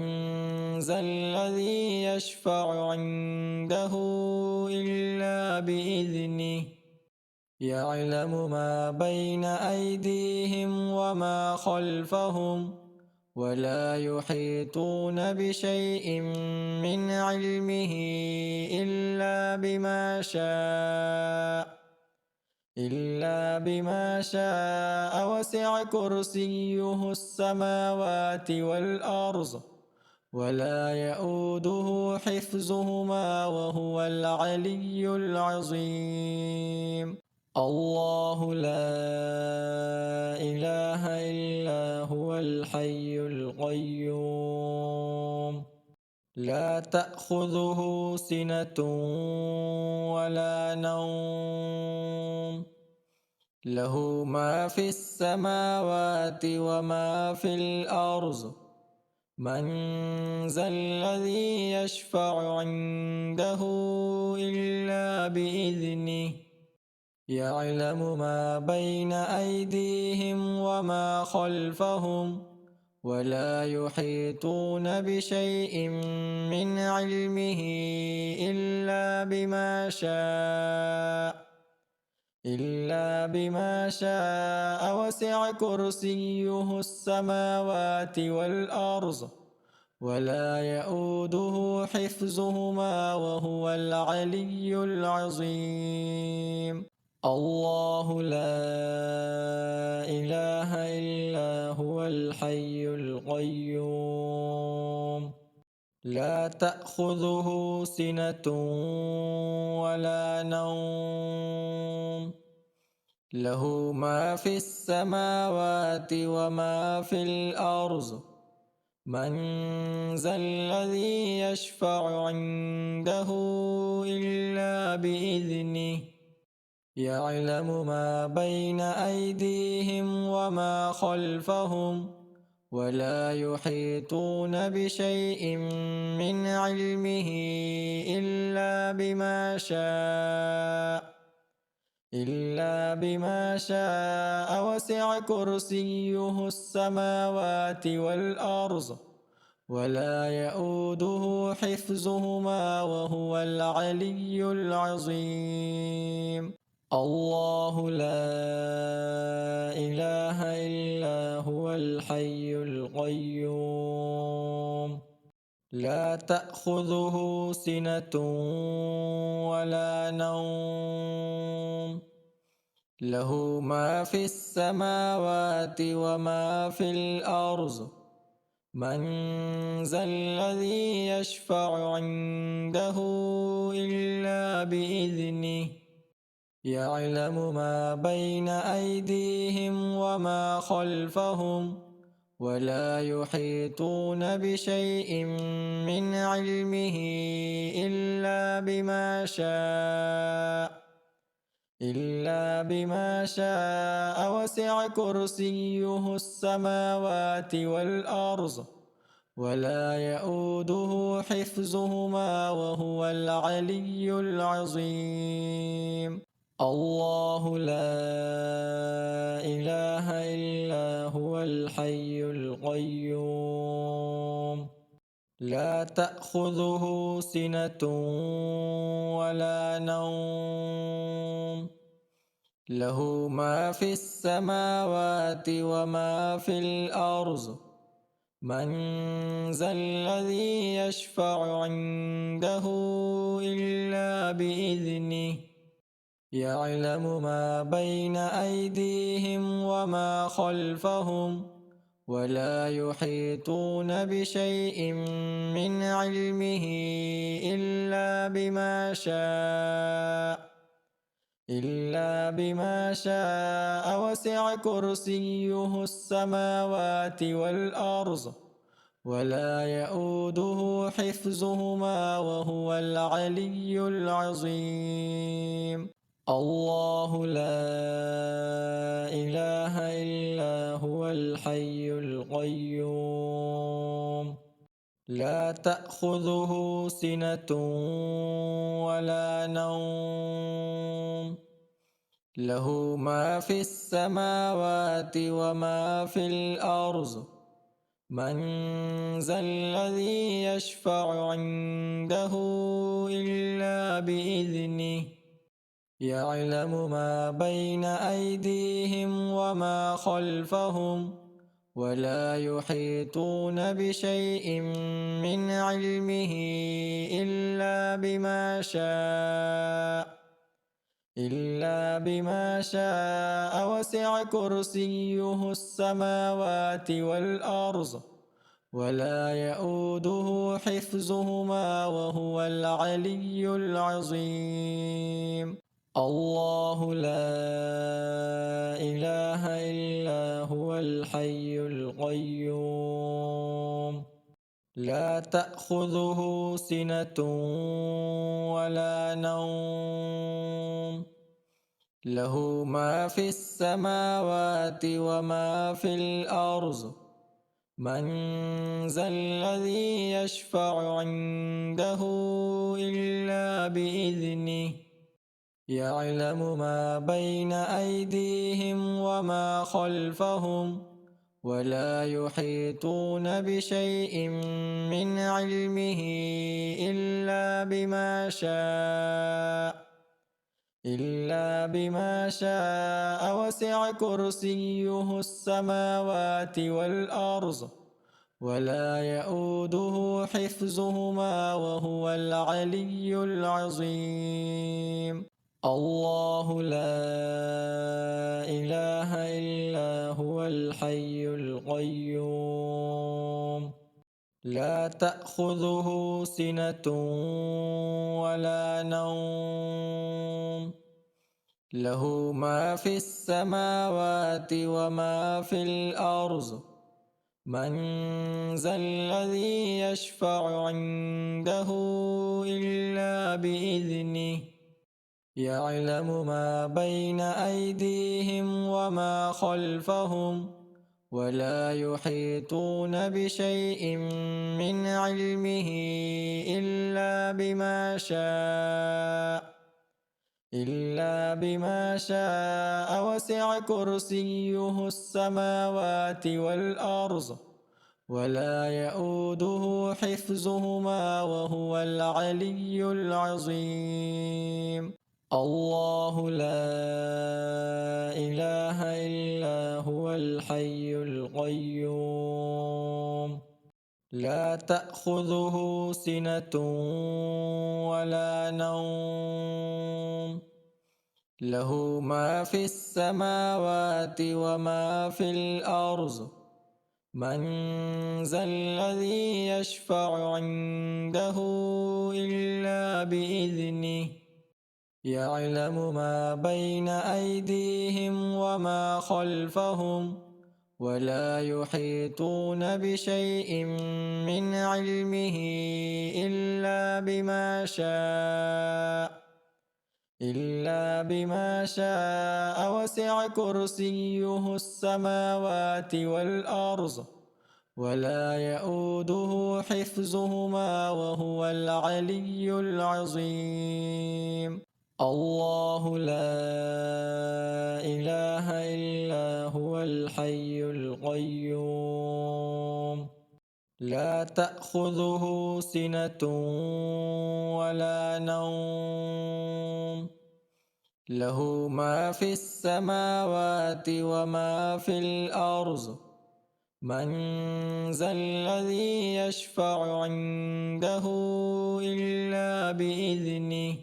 ذا الذي يشفع عنده إلا بإذنه يعلم ما بين أيديهم وما خلفهم ولا يحيطون بشيء من علمه إلا بما شاء وسع كرسيه السماوات والأرض ولا يؤوده حفظهما وهو العلي العظيم. الله لا إله إلا هو الحي القيوم لا تأخذه سنة ولا نوم له ما في السماوات وما في الأرض من ذا الذي يشفع عنده إلا بإذنه يعلم ما بين أيديهم وما خلفهم ولا يحيطون بشيء من علمه إلا بما شاء وسع كرسيه السماوات والأرض ولا يؤوده حفظهما وهو العلي العظيم. الله لا إله إلا هو الحي القيوم لا تأخذه سنة ولا نوم له ما في السماوات وما في الأرض من ذا الذي يشفع عنده إلا بإذنه يعلم ما بين أيديهم وما خلفهم ولا يحيطون بشيء من علمه إلا بما شاء وسع كرسيه السماوات والأرض ولا يؤوده حفظهما وهو العلي العظيم. الله لا إله إلا هو الحي القيوم لا تأخذه سنة ولا نوم له ما في السماوات وما في الأرض من ذا الذي يشفع عنده إلا بإذنه يعلم ما بين أيديهم وما خلفهم ولا يحيطون بشيء من علمه إلا بما شاء وسع كرسيه السماوات والأرض ولا يؤوده حفظهما وهو العلي العظيم. الله لا إله إلا هو الحي القيوم لا تأخذه سنة ولا نوم له ما في السماوات وما في الأرض من ذا الذي يشفع عنده إلا بإذنه يعلم ما بين أيديهم وما خلفهم ولا يحيطون بشيء من علمه إلا بما شاء وسع كرسيه السماوات والأرض ولا يؤوده حفظهما وهو العلي العظيم. الله لا إله إلا هو الحي القيوم لا تأخذه سنة ولا نوم له ما في السماوات وما في الأرض من ذا الذي يشفع عنده إلا بإذنه يعلم ما بين أيديهم وما خلفهم ولا يحيطون بشيء من علمه إلا بما شاء وسع كرسيه السماوات والأرض ولا يؤوده حفظهما وهو العلي العظيم. الله لا إله إلا هو الحي القيوم لا تأخذه سنة ولا نوم له ما في السماوات وما في الأرض من ذا الذي يشفع عنده إلا بإذنه يعلم ما بين أيديهم وما خلفهم ولا يحيطون بشيء من علمه إلا بما شاء وسع كرسيه السماوات والأرض ولا يؤوده حفظهما وهو العلي العظيم. الله لا إله إلا هو الحي القيوم لا تأخذه سنة ولا نوم له ما في السماوات وما في الأرض من ذا الذي يشفع عنده إلا بإذنه يعلم ما بين أيديهم وما خلفهم ولا يحيطون بشيء من علمه إلا بما شاء وسع كرسيه السماوات والأرض ولا يؤوده حفظهما وهو العلي العظيم. الله لا إله إلا هو الحي القيوم لا تأخذه سنة ولا نوم له ما في السماوات وما في الأرض من ذا الذي يشفع عنده إلا بإذنه يعلم ما بين أيديهم وما خلفهم ولا يحيطون بشيء من علمه إلا بما شاء وسع كرسيه السماوات والأرض ولا يؤوده حفظهما وهو العلي العظيم. الله لا إله إلا هو الحي القيوم لا تأخذه سنة ولا نوم له ما في السماوات وما في الأرض من ذا الذي يشفع عنده إلا بإذنه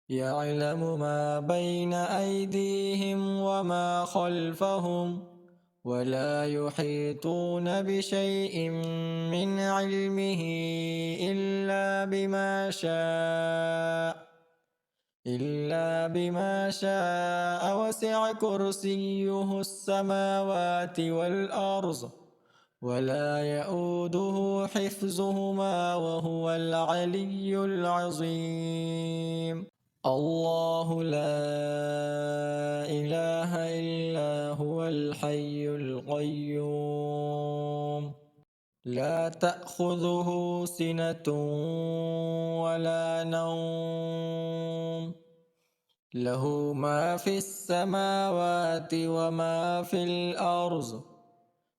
يعلم ما بين أيديهم وما خلفهم ولا يحيطون بشيء من علمه إلا بما شاء وسع كرسيه السماوات والأرض ولا يؤوده حفظهما وهو العلي العظيم. الله لا إله إلا هو الحي القيوم لا تأخذه سنة ولا نوم له ما في السماوات وما في الأرض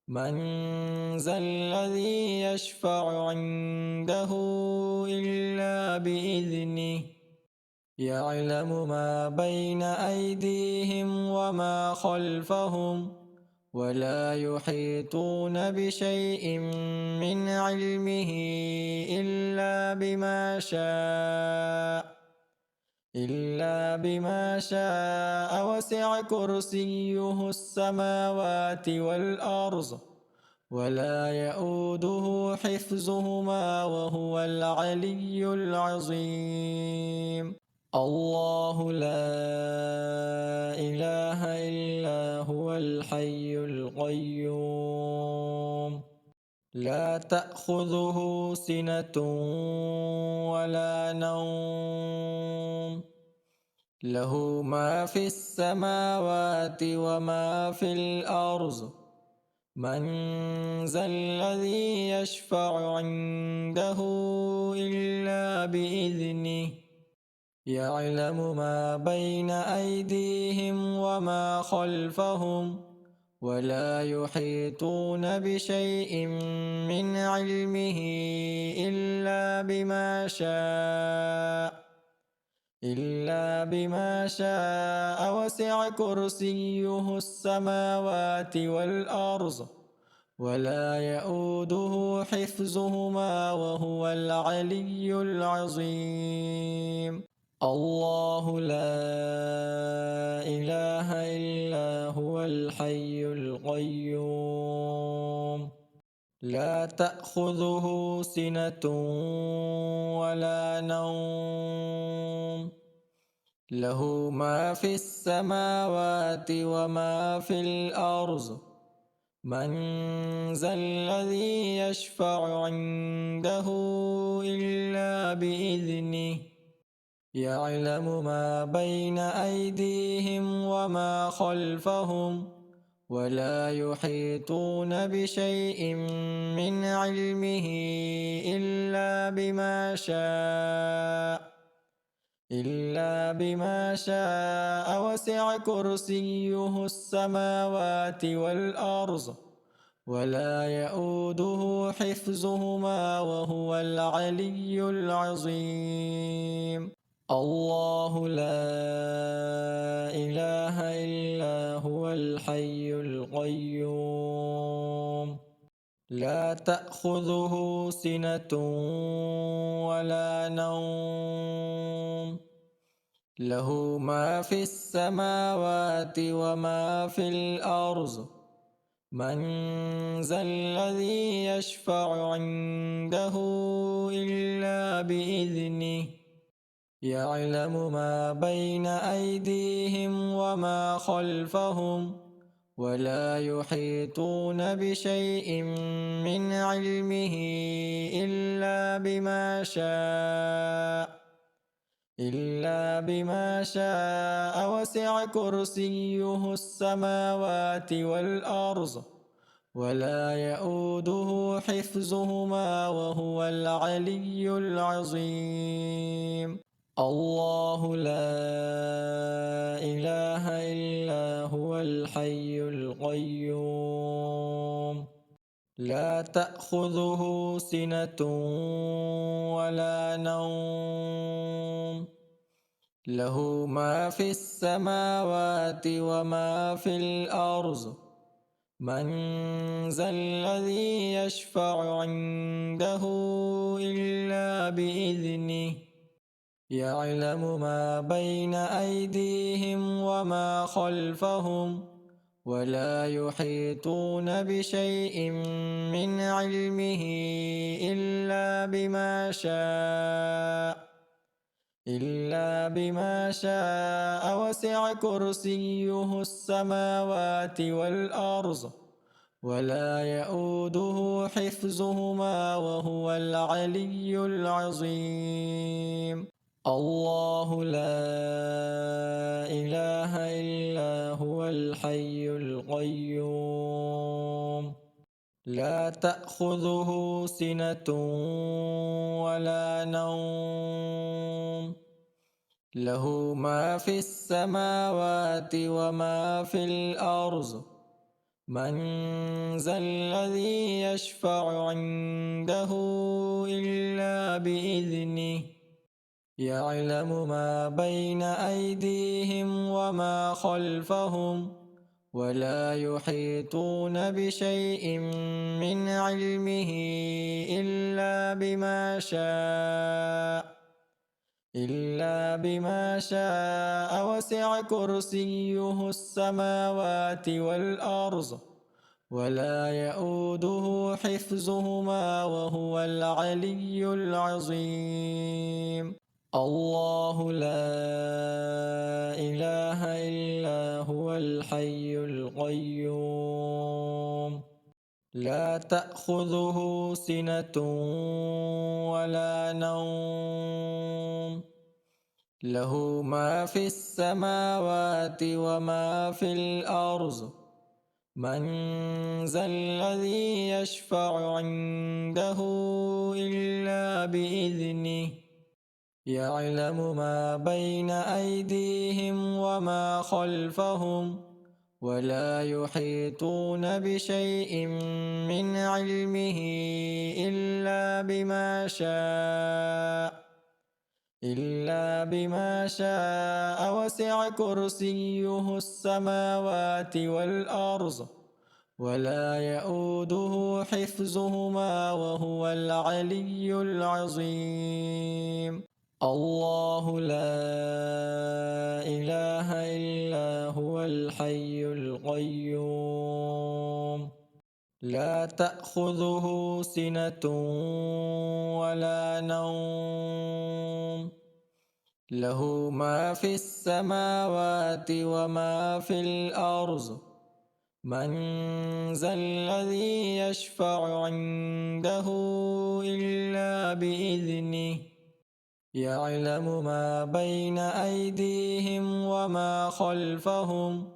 من ذا الذي يشفع عنده إلا بإذنه يعلم ما بين أيديهم وما خلفهم ولا يحيطون بشيء من علمه إلا بما شاء وسع كرسيه السماوات والأرض ولا يؤوده حفظهما وهو العلي العظيم. الله لا إله إلا هو الحي القيوم لا تأخذه سنة ولا نوم له ما في السماوات وما في الأرض من ذا الذي يشفع عنده إلا بإذنه يعلم ما بين أيديهم وما خلفهم ولا يحيطون بشيء من علمه إلا بما شاء وسع كرسيه السماوات والأرض ولا يؤوده حفظهما وهو العلي العظيم. الله لا إله إلا هو الحي القيوم لا تأخذه سنة ولا نوم له ما في السماوات وما في الأرض من ذا الذي يشفع عنده إلا بإذنه يعلم ما بين أيديهم وما خلفهم ولا يحيطون بشيء من علمه إلا بما شاء وسع كرسيه السماوات والأرض ولا يؤوده حفظهما وهو العلي العظيم. الله لا إله إلا هو الحي القيوم لا تأخذه سنة ولا نوم له ما في السماوات وما في الأرض من ذا الذي يشفع عنده إلا بإذنه يعلم ما بين أيديهم وما خلفهم ولا يحيطون بشيء من علمه إلا بما شاء وسع كرسيه السماوات والأرض ولا يؤوده حفظهما وهو العلي العظيم. الله لا إله إلا هو الحي القيوم لا تأخذه سنة ولا نوم له ما في السماوات وما في الأرض من ذا الذي يشفع عنده إلا بإذنه يعلم ما بين أيديهم وما خلفهم ولا يحيطون بشيء من علمه إلا بما شاء وسع كرسيه السماوات والأرض ولا يؤوده حفظهما وهو العلي العظيم. الله لا إله إلا هو الحي القيوم لا تأخذه سنة ولا نوم له ما في السماوات وما في الأرض من ذا الذي يشفع عنده إلا بإذنه يعلم ما بين أيديهم وما خلفهم ولا يحيطون بشيء من علمه إلا بما شاء وسع كرسيه السماوات والأرض ولا يؤوده حفظهما وهو العلي العظيم. الله لا إله إلا هو الحي القيوم لا تأخذه سنة ولا نوم له ما في السماوات وما في الأرض من ذا الذي يشفع عنده إلا بإذنه يعلم ما بين أيديهم وما خلفهم ولا يحيطون بشيء من علمه إلا بما شاء وسع كرسيه السماوات والأرض ولا يؤوده حفظهما وهو العلي العظيم. الله لا إله إلا هو الحي القيوم لا تأخذه سنة ولا نوم له ما في السماوات وما في الأرض من ذا الذي يشفع عنده إلا بإذنه يعلم ما بين أيديهم وما خلفهم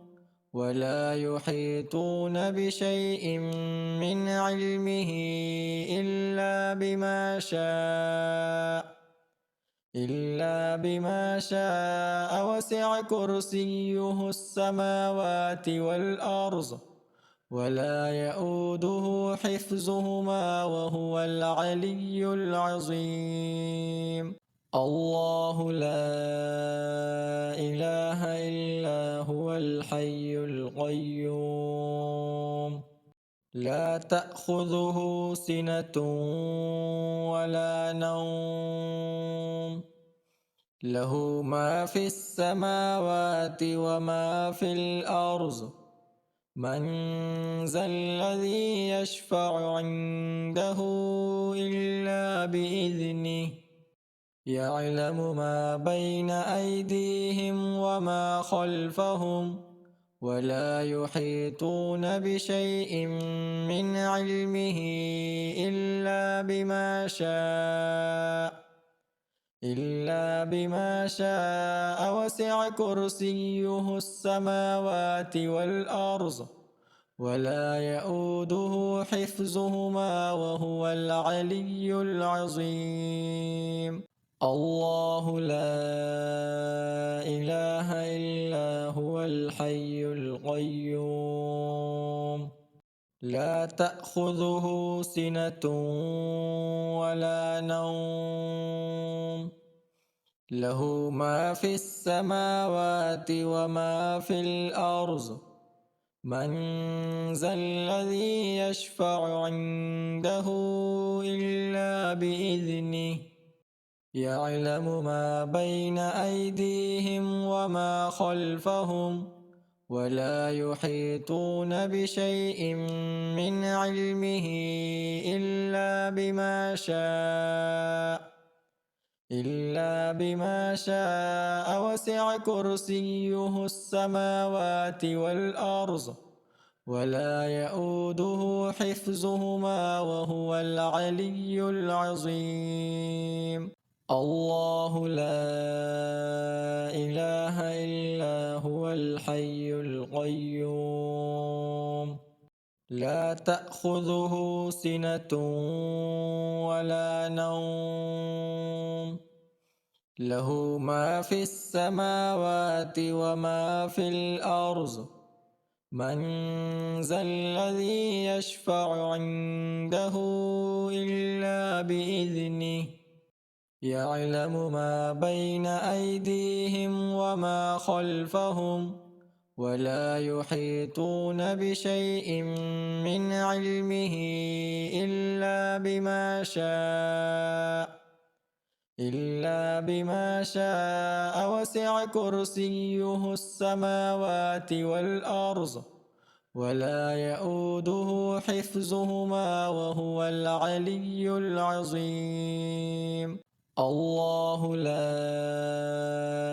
ولا يحيطون بشيء من علمه إلا بما شاء وسع كرسيه السماوات والأرض ولا يؤوده حفظهما وهو العلي العظيم. الله لا إله إلا هو الحي القيوم لا تأخذه سنة ولا نوم له ما في السماوات وما في الأرض من ذا الذي يشفع عنده إلا بإذنه يعلم ما بين أيديهم وما خلفهم ولا يحيطون بشيء من علمه إلا بما شاء وسع كرسيه السماوات والأرض ولا يؤوده حفظهما وهو العلي العظيم. الله لا إله إلا هو الحي القيوم لا تأخذه سنة ولا نوم له ما في السماوات وما في الأرض من ذا الذي يشفع عنده إلا بإذنه يعلم ما بين أيديهم وما خلفهم ولا يحيطون بشيء من علمه إلا بما شاء وسع كرسيه السماوات والأرض ولا يؤوده حفظهما وهو العلي العظيم. الله لا إله إلا هو الحي القيوم لا تأخذه سنة ولا نوم له ما في السماوات وما في الأرض من ذا الذي يشفع عنده إلا بإذنه يعلم ما بين أيديهم وما خلفهم ولا يحيطون بشيء من علمه إلا بما شاء وسع كرسيه السماوات والأرض ولا يؤوده حفظهما وهو العلي العظيم. الله لا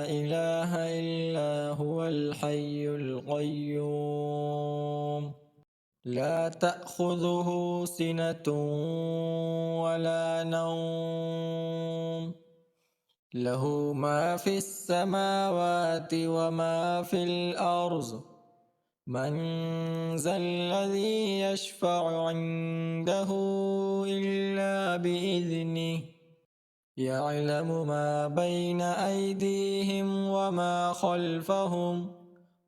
إله إلا هو الحي القيوم لا تأخذه سنة ولا نوم له ما في السماوات وما في الأرض من ذا الذي يشفع عنده إلا بإذنه يعلم ما بين أيديهم وما خلفهم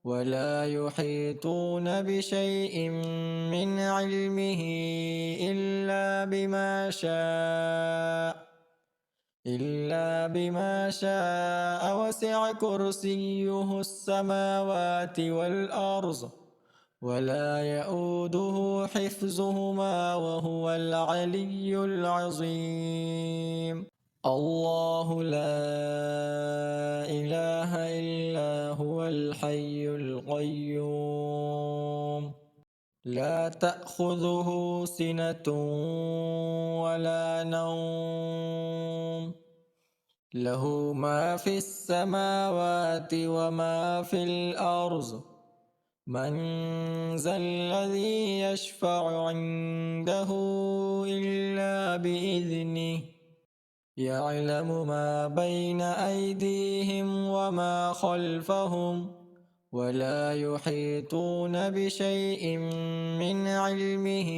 ولا يحيطون بشيء من علمه إلا بما شاء وسع كرسيه السماوات والأرض ولا يؤوده حفظهما وهو العلي العظيم. الله لا إله إلا هو الحي القيوم لا تأخذه سنة ولا نوم له ما في السماوات وما في الأرض من ذا الذي يشفع عنده إلا بإذنه يعلم ما بين أيديهم وما خلفهم ولا يحيطون بشيء من علمه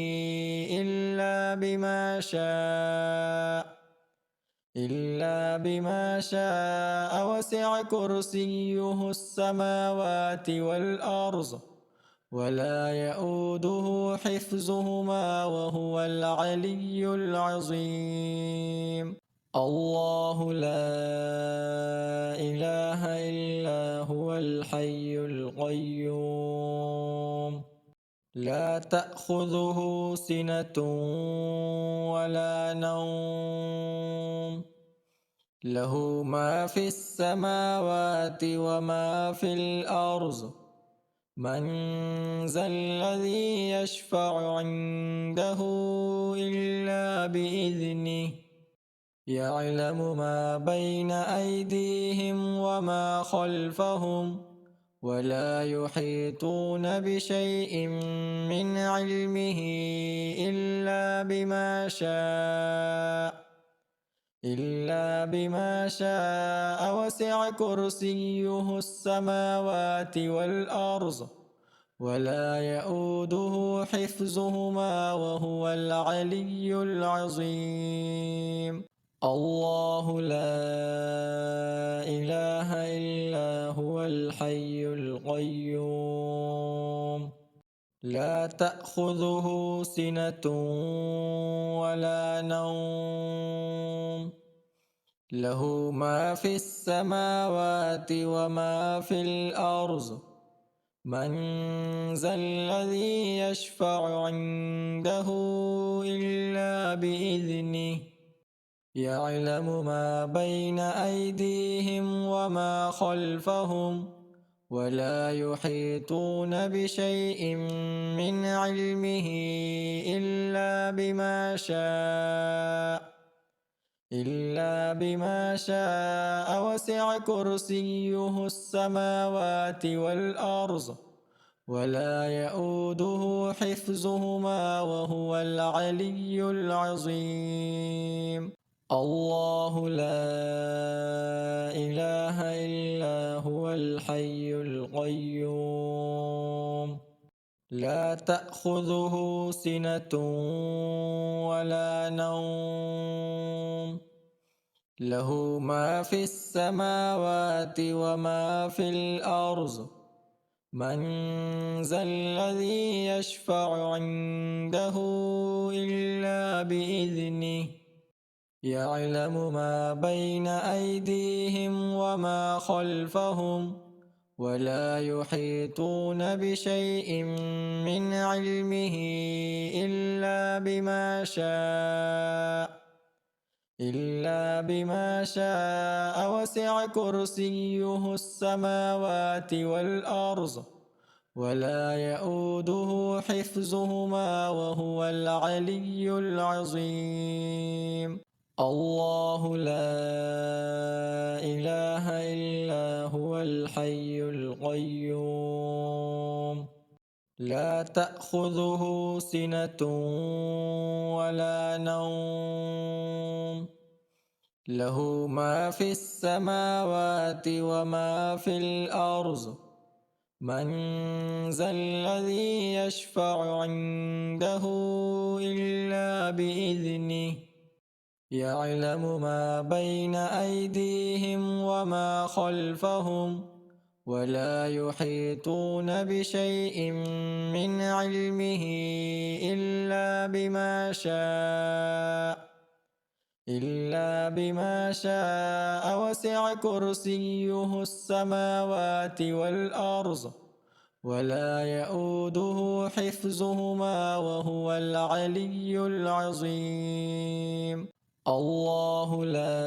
إلا بما شاء وسع كرسيه السماوات والأرض ولا يؤوده حفظهما وهو العلي العظيم. الله لا إله إلا هو الحي القيوم لا تأخذه سنة ولا نوم له ما في السماوات وما في الأرض من ذا الذي يشفع عنده إلا بإذنه يعلم ما بين أيديهم وما خلفهم ولا يحيطون بشيء من علمه إلا بما شاء وسع كرسيه السماوات والأرض ولا يؤوده حفظهما وهو العلي العظيم. الله لا إله إلا هو الحي القيوم لا تأخذه سنة ولا نوم له ما في السماوات وما في الأرض من ذا الذي يشفع عنده إلا بإذنه يعلم ما بين أيديهم وما خلفهم ولا يحيطون بشيء من علمه إلا بما شاء وسع كرسيه السماوات والأرض ولا يؤوده حفظهما وهو العلي العظيم. الله لا إله إلا هو الحي القيوم لا تأخذه سنة ولا نوم له ما في السماوات وما في الأرض من ذا الذي يشفع عنده إلا بإذنه يعلم ما بين أيديهم وما خلفهم ولا يحيطون بشيء من علمه إلا بما شاء وسع كرسيه السماوات والأرض ولا يؤوده حفظهما وهو العلي العظيم. الله لا إله إلا هو الحي القيوم لا تأخذه سنة ولا نوم له ما في السماوات وما في الأرض من ذا الذي يشفع عنده إلا بإذنه يعلم ما بين أيديهم وما خلفهم ولا يحيطون بشيء من علمه إلا بما شاء وسع كرسيه السماوات والأرض ولا يؤوده حفظهما وهو العلي العظيم. الله لا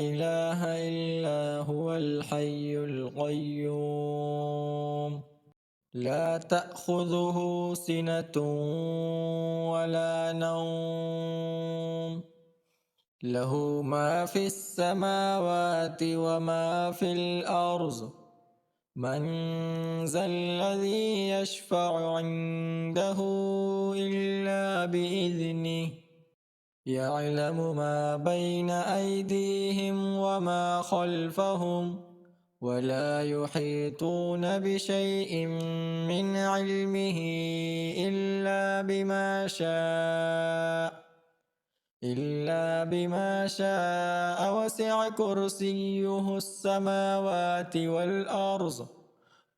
إله إلا هو الحي القيوم لا تأخذه سنة ولا نوم له ما في السماوات وما في الأرض من ذا الذي يشفع عنده إلا بإذنه يعلم ما بين أيديهم وما خلفهم ولا يحيطون بشيء من علمه إلا بما شاء وسع كرسيه السماوات والأرض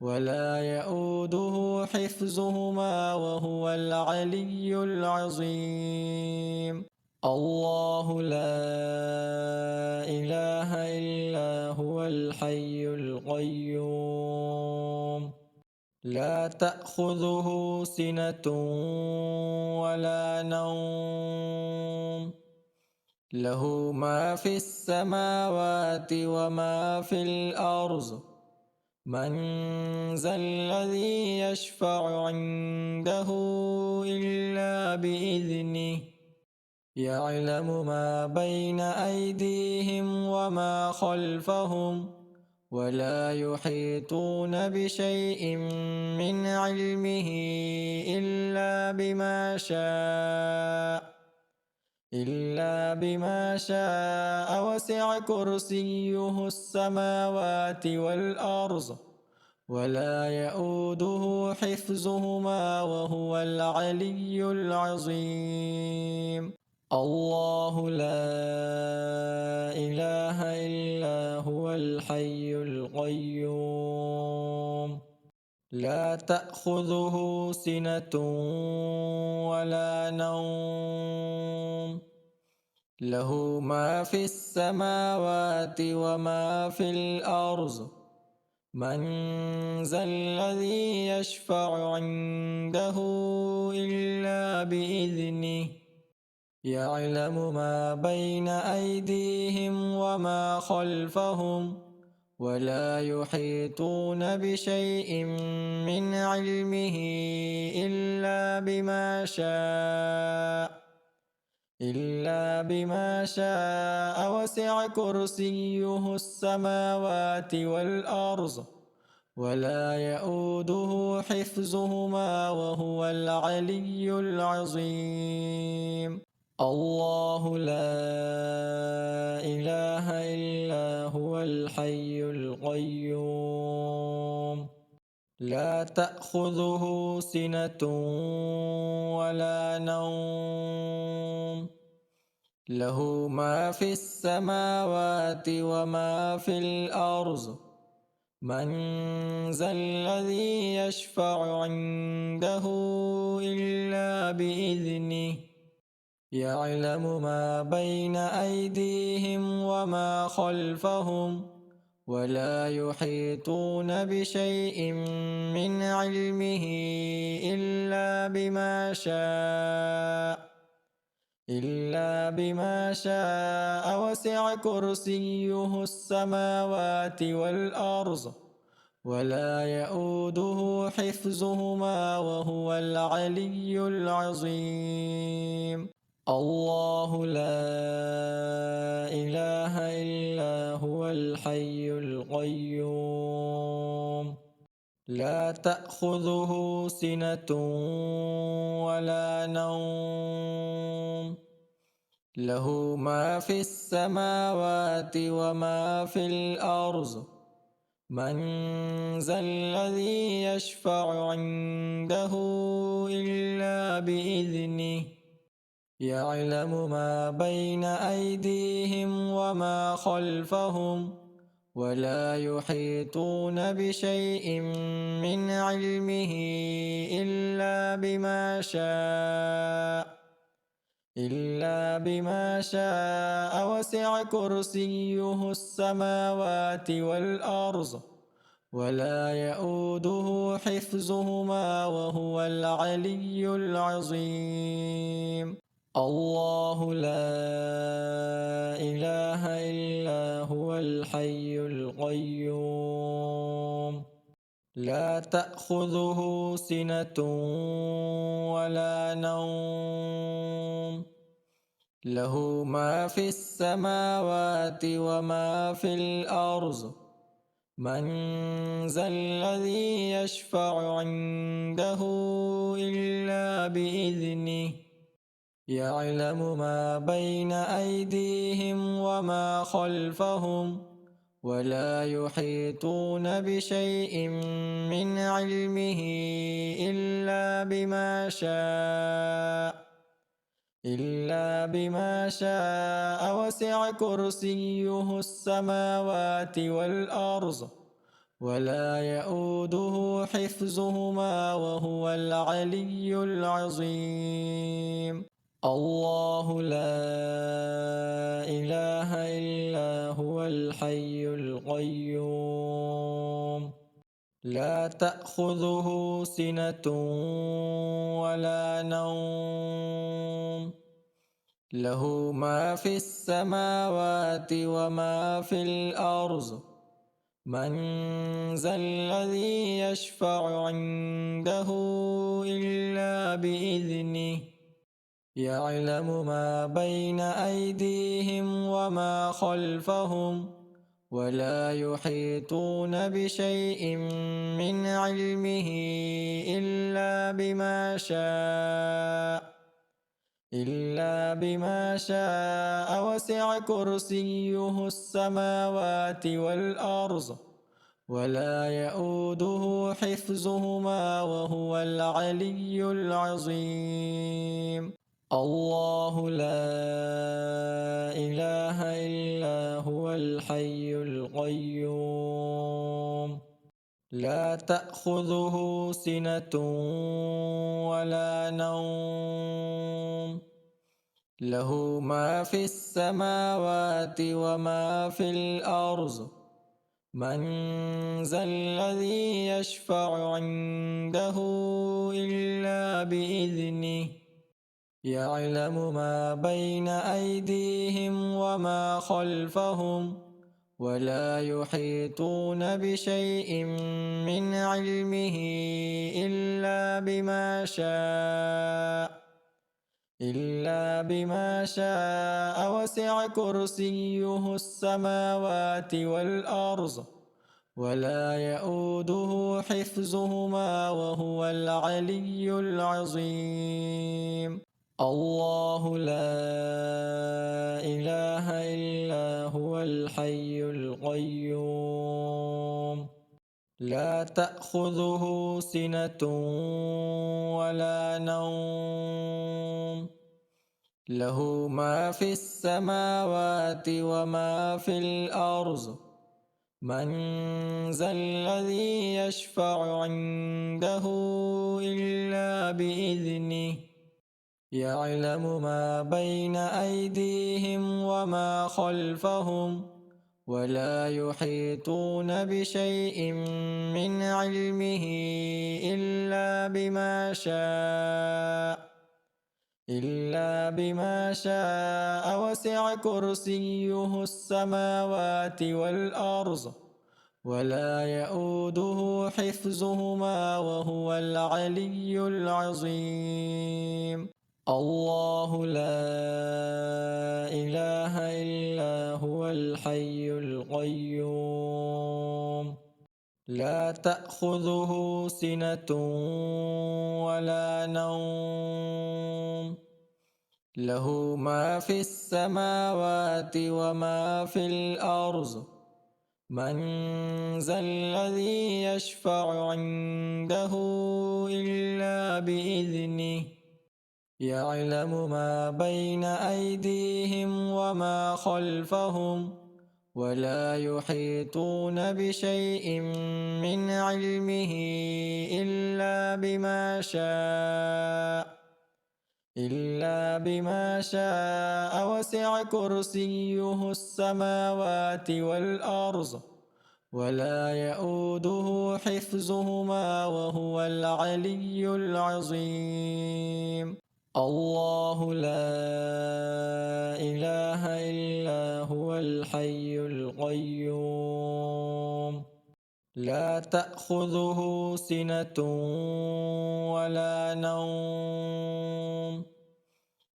ولا يؤوده حفظهما وهو العلي العظيم. الله لا إله إلا هو الحي القيوم لا تأخذه سنة ولا نوم له ما في السماوات وما في الأرض من ذا الذي يشفع عنده إلا بإذنه يعلم ما بين أيديهم وما خلفهم ولا يحيطون بشيء من علمه إلا بما شاء وسع كرسيه السماوات والأرض ولا يؤوده حفظهما وهو العلي العظيم. الله لا إله إلا هو الحي القيوم لا تأخذه سنة ولا نوم له ما في السماوات وما في الأرض من ذا الذي يشفع عنده إلا بإذنه يعلم ما بين أيديهم وما خلفهم ولا يحيطون بشيء من علمه إلا بما شاء وسع كرسيه السماوات والأرض ولا يؤوده حفظهما وهو العلي العظيم. الله لا إله إلا هو الحي القيوم لا تأخذه سنة ولا نوم له ما في السماوات وما في الأرض من ذا الذي يشفع عنده إلا بإذنه يعلم ما بين أيديهم وما خلفهم ولا يحيطون بشيء من علمه إلا بما شاء وسع كرسيه السماوات والأرض ولا يؤوده حفظهما وهو العلي العظيم. الله لا إله إلا هو الحي القيوم لا تأخذه سنة ولا نوم له ما في السماوات وما في الأرض من ذا الذي يشفع عنده إلا بإذنه يعلم ما بين أيديهم وما خلفهم ولا يحيطون بشيء من علمه إلا بما شاء وسع كرسيه السماوات والأرض ولا يؤوده حفظهما وهو العلي العظيم. الله لا إله إلا هو الحي القيوم لا تأخذه سنة ولا نوم له ما في السماوات وما في الأرض من ذا الذي يشفع عنده إلا بإذنه يعلم ما بين أيديهم وما خلفهم ولا يحيطون بشيء من علمه إلا بما شاء وسع كرسيه السماوات والأرض ولا يؤوده حفظهما وهو العلي العظيم. الله لا إله إلا هو الحي القيوم لا تأخذه سنة ولا نوم له ما في السماوات وما في الأرض من ذا الذي يشفع عنده إلا بإذنه يعلم ما بين أيديهم وما خلفهم ولا يحيطون بشيء من علمه إلا بما شاء وسع كرسيه السماوات والأرض ولا يؤوده حفظهما وهو العلي العظيم. الله لا إله إلا هو الحي القيوم لا تأخذه سنة ولا نوم له ما في السماوات وما في الأرض من ذا الذي يشفع عنده إلا بإذنه يعلم ما بين أيديهم وما خلفهم ولا يحيطون بشيء من علمه إلا بما شاء وسع كرسيه السماوات والأرض ولا يؤوده حفظهما وهو العلي العظيم. الله لا إله إلا هو الحي القيوم لا تأخذه سنة ولا نوم له ما في السماوات وما في الأرض من ذا الذي يشفع عنده إلا بإذنه يعلم ما بين أيديهم وما خلفهم ولا يحيطون بشيء من علمه إلا بما شاء وسع كرسيه السماوات والأرض ولا يؤوده حفظهما وهو العلي العظيم. الله لا إله إلا هو الحي القيوم لا تأخذه سنة ولا نوم له ما في السماوات وما في الأرض من ذا الذي يشفع عنده إلا بإذنه يعلم ما بين أيديهم وما خلفهم ولا يحيطون بشيء من علمه إلا بما شاء وسع كرسيه السماوات والأرض ولا يؤوده حفظهما وهو العلي العظيم. الله لا إله إلا هو الحي القيوم لا تأخذه سنة ولا نوم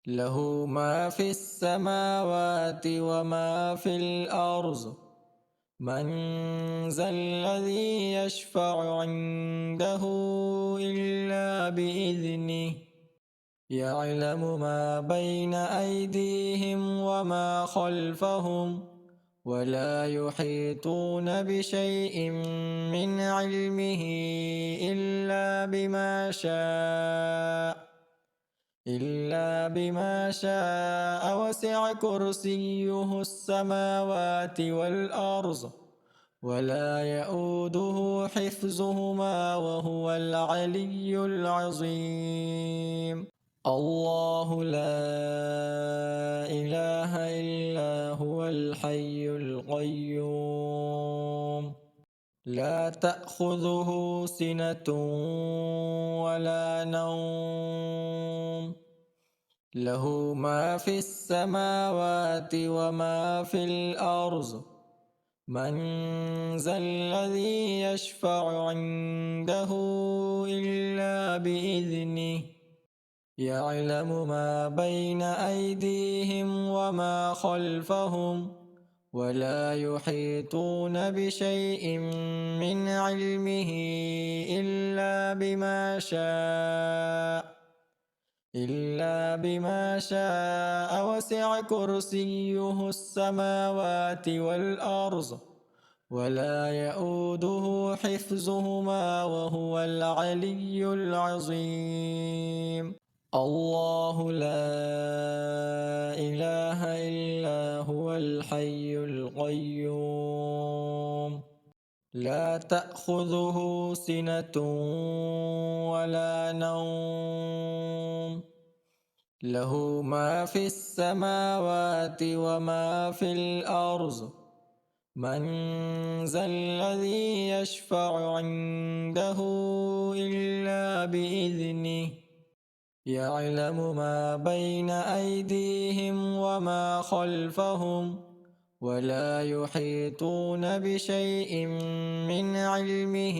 له ما في السماوات وما في الأرض من ذا الذي يشفع عنده إلا بإذنه يعلم ما بين أيديهم وما خلفهم ولا يحيطون بشيء من علمه إلا بما شاء وسع كرسيه السماوات والأرض ولا يؤوده حفظهما وهو العلي العظيم. الله لا إله إلا هو الحي القيوم لا تأخذه سنة ولا نوم له ما في السماوات وما في الأرض من ذا الذي يشفع عنده إلا بإذنه يعلم ما بين أيديهم وما خلفهم ولا يحيطون بشيء من علمه إلا بما شاء وسع كرسيه السماوات والأرض ولا يؤوده حفظهما وهو العلي العظيم. الله لا إله إلا هو الحي القيوم لا تأخذه سنة ولا نوم له ما في السماوات وما في الأرض من ذا الذي يشفع عنده إلا بإذنه يعلم ما بين أيديهم وما خلفهم ولا يحيطون بشيء من علمه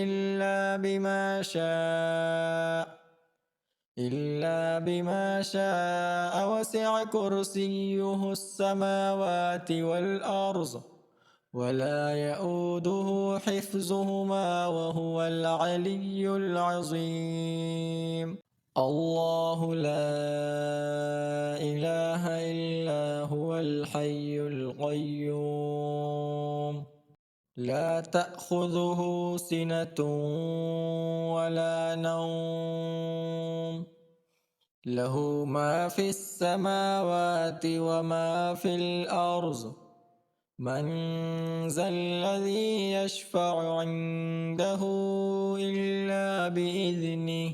إلا بما شاء وسع كرسيه السماوات والأرض ولا يؤوده حفظهما وهو العلي العظيم. الله لا إله إلا هو الحي القيوم لا تأخذه سنة ولا نوم له ما في السماوات وما في الأرض من ذا الذي يشفع عنده إلا بإذنه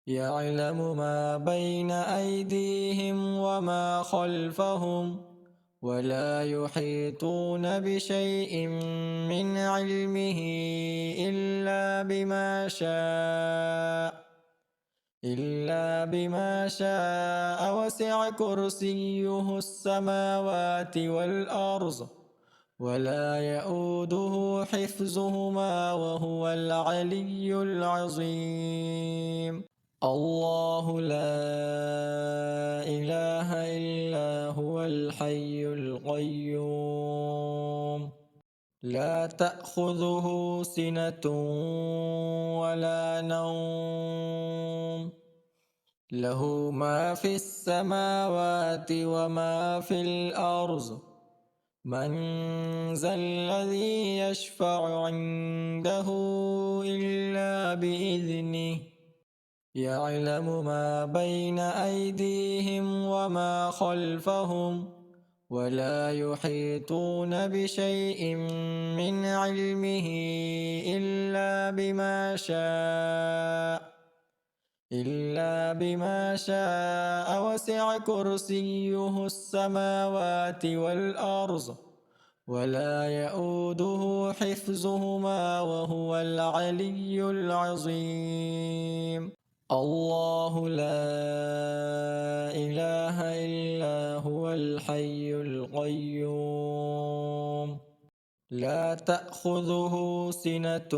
يعلم ما بين أيديهم وما خلفهم ولا يحيطون بشيء من علمه إلا بما شاء وسع كرسيه السماوات والأرض ولا يؤوده حفظهما وهو العلي العظيم. الله لا إله إلا هو الحي القيوم لا تأخذه سنة ولا نوم له ما في السماوات وما في الأرض من ذا الذي يشفع عنده إلا بإذنه يعلم ما بين أيديهم وما خلفهم ولا يحيطون بشيء من علمه إلا بما شاء وسع كرسيه السماوات والأرض ولا يؤوده حفظهما وهو العلي العظيم. الله لا إله إلا هو الحي القيوم لا تأخذه سنة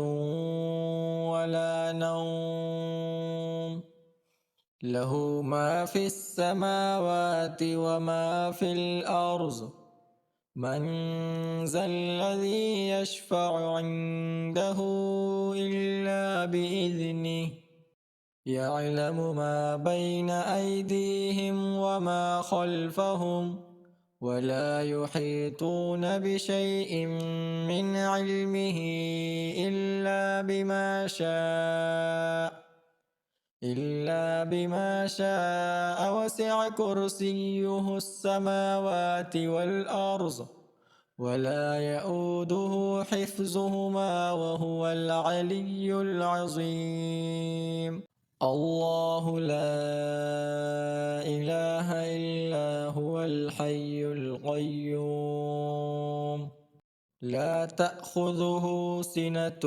ولا نوم له ما في السماوات وما في الأرض من ذا الذي يشفع عنده إلا بإذنه يعلم ما بين أيديهم وما خلفهم ولا يحيطون بشيء من علمه إلا بما شاء وسع كرسيه السماوات والأرض ولا يؤوده حفظهما وهو العلي العظيم. الله لا إله إلا هو الحي القيوم لا تأخذه سنة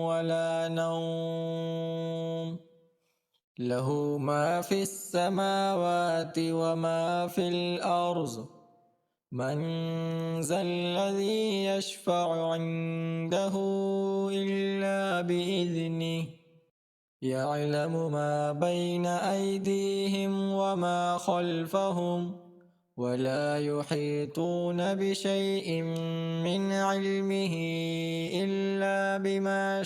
ولا نوم له ما في السماوات وما في الأرض من ذا الذي يشفع عنده إلا بإذنه يعلم ما بين أيديهم وما خلفهم ولا يحيطون بشيء من علمه إلا بما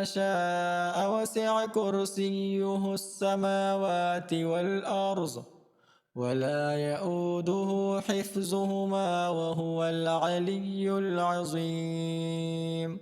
شاء وسع كرسيه السماوات والأرض ولا يؤوده حفظهما وهو العلي العظيم.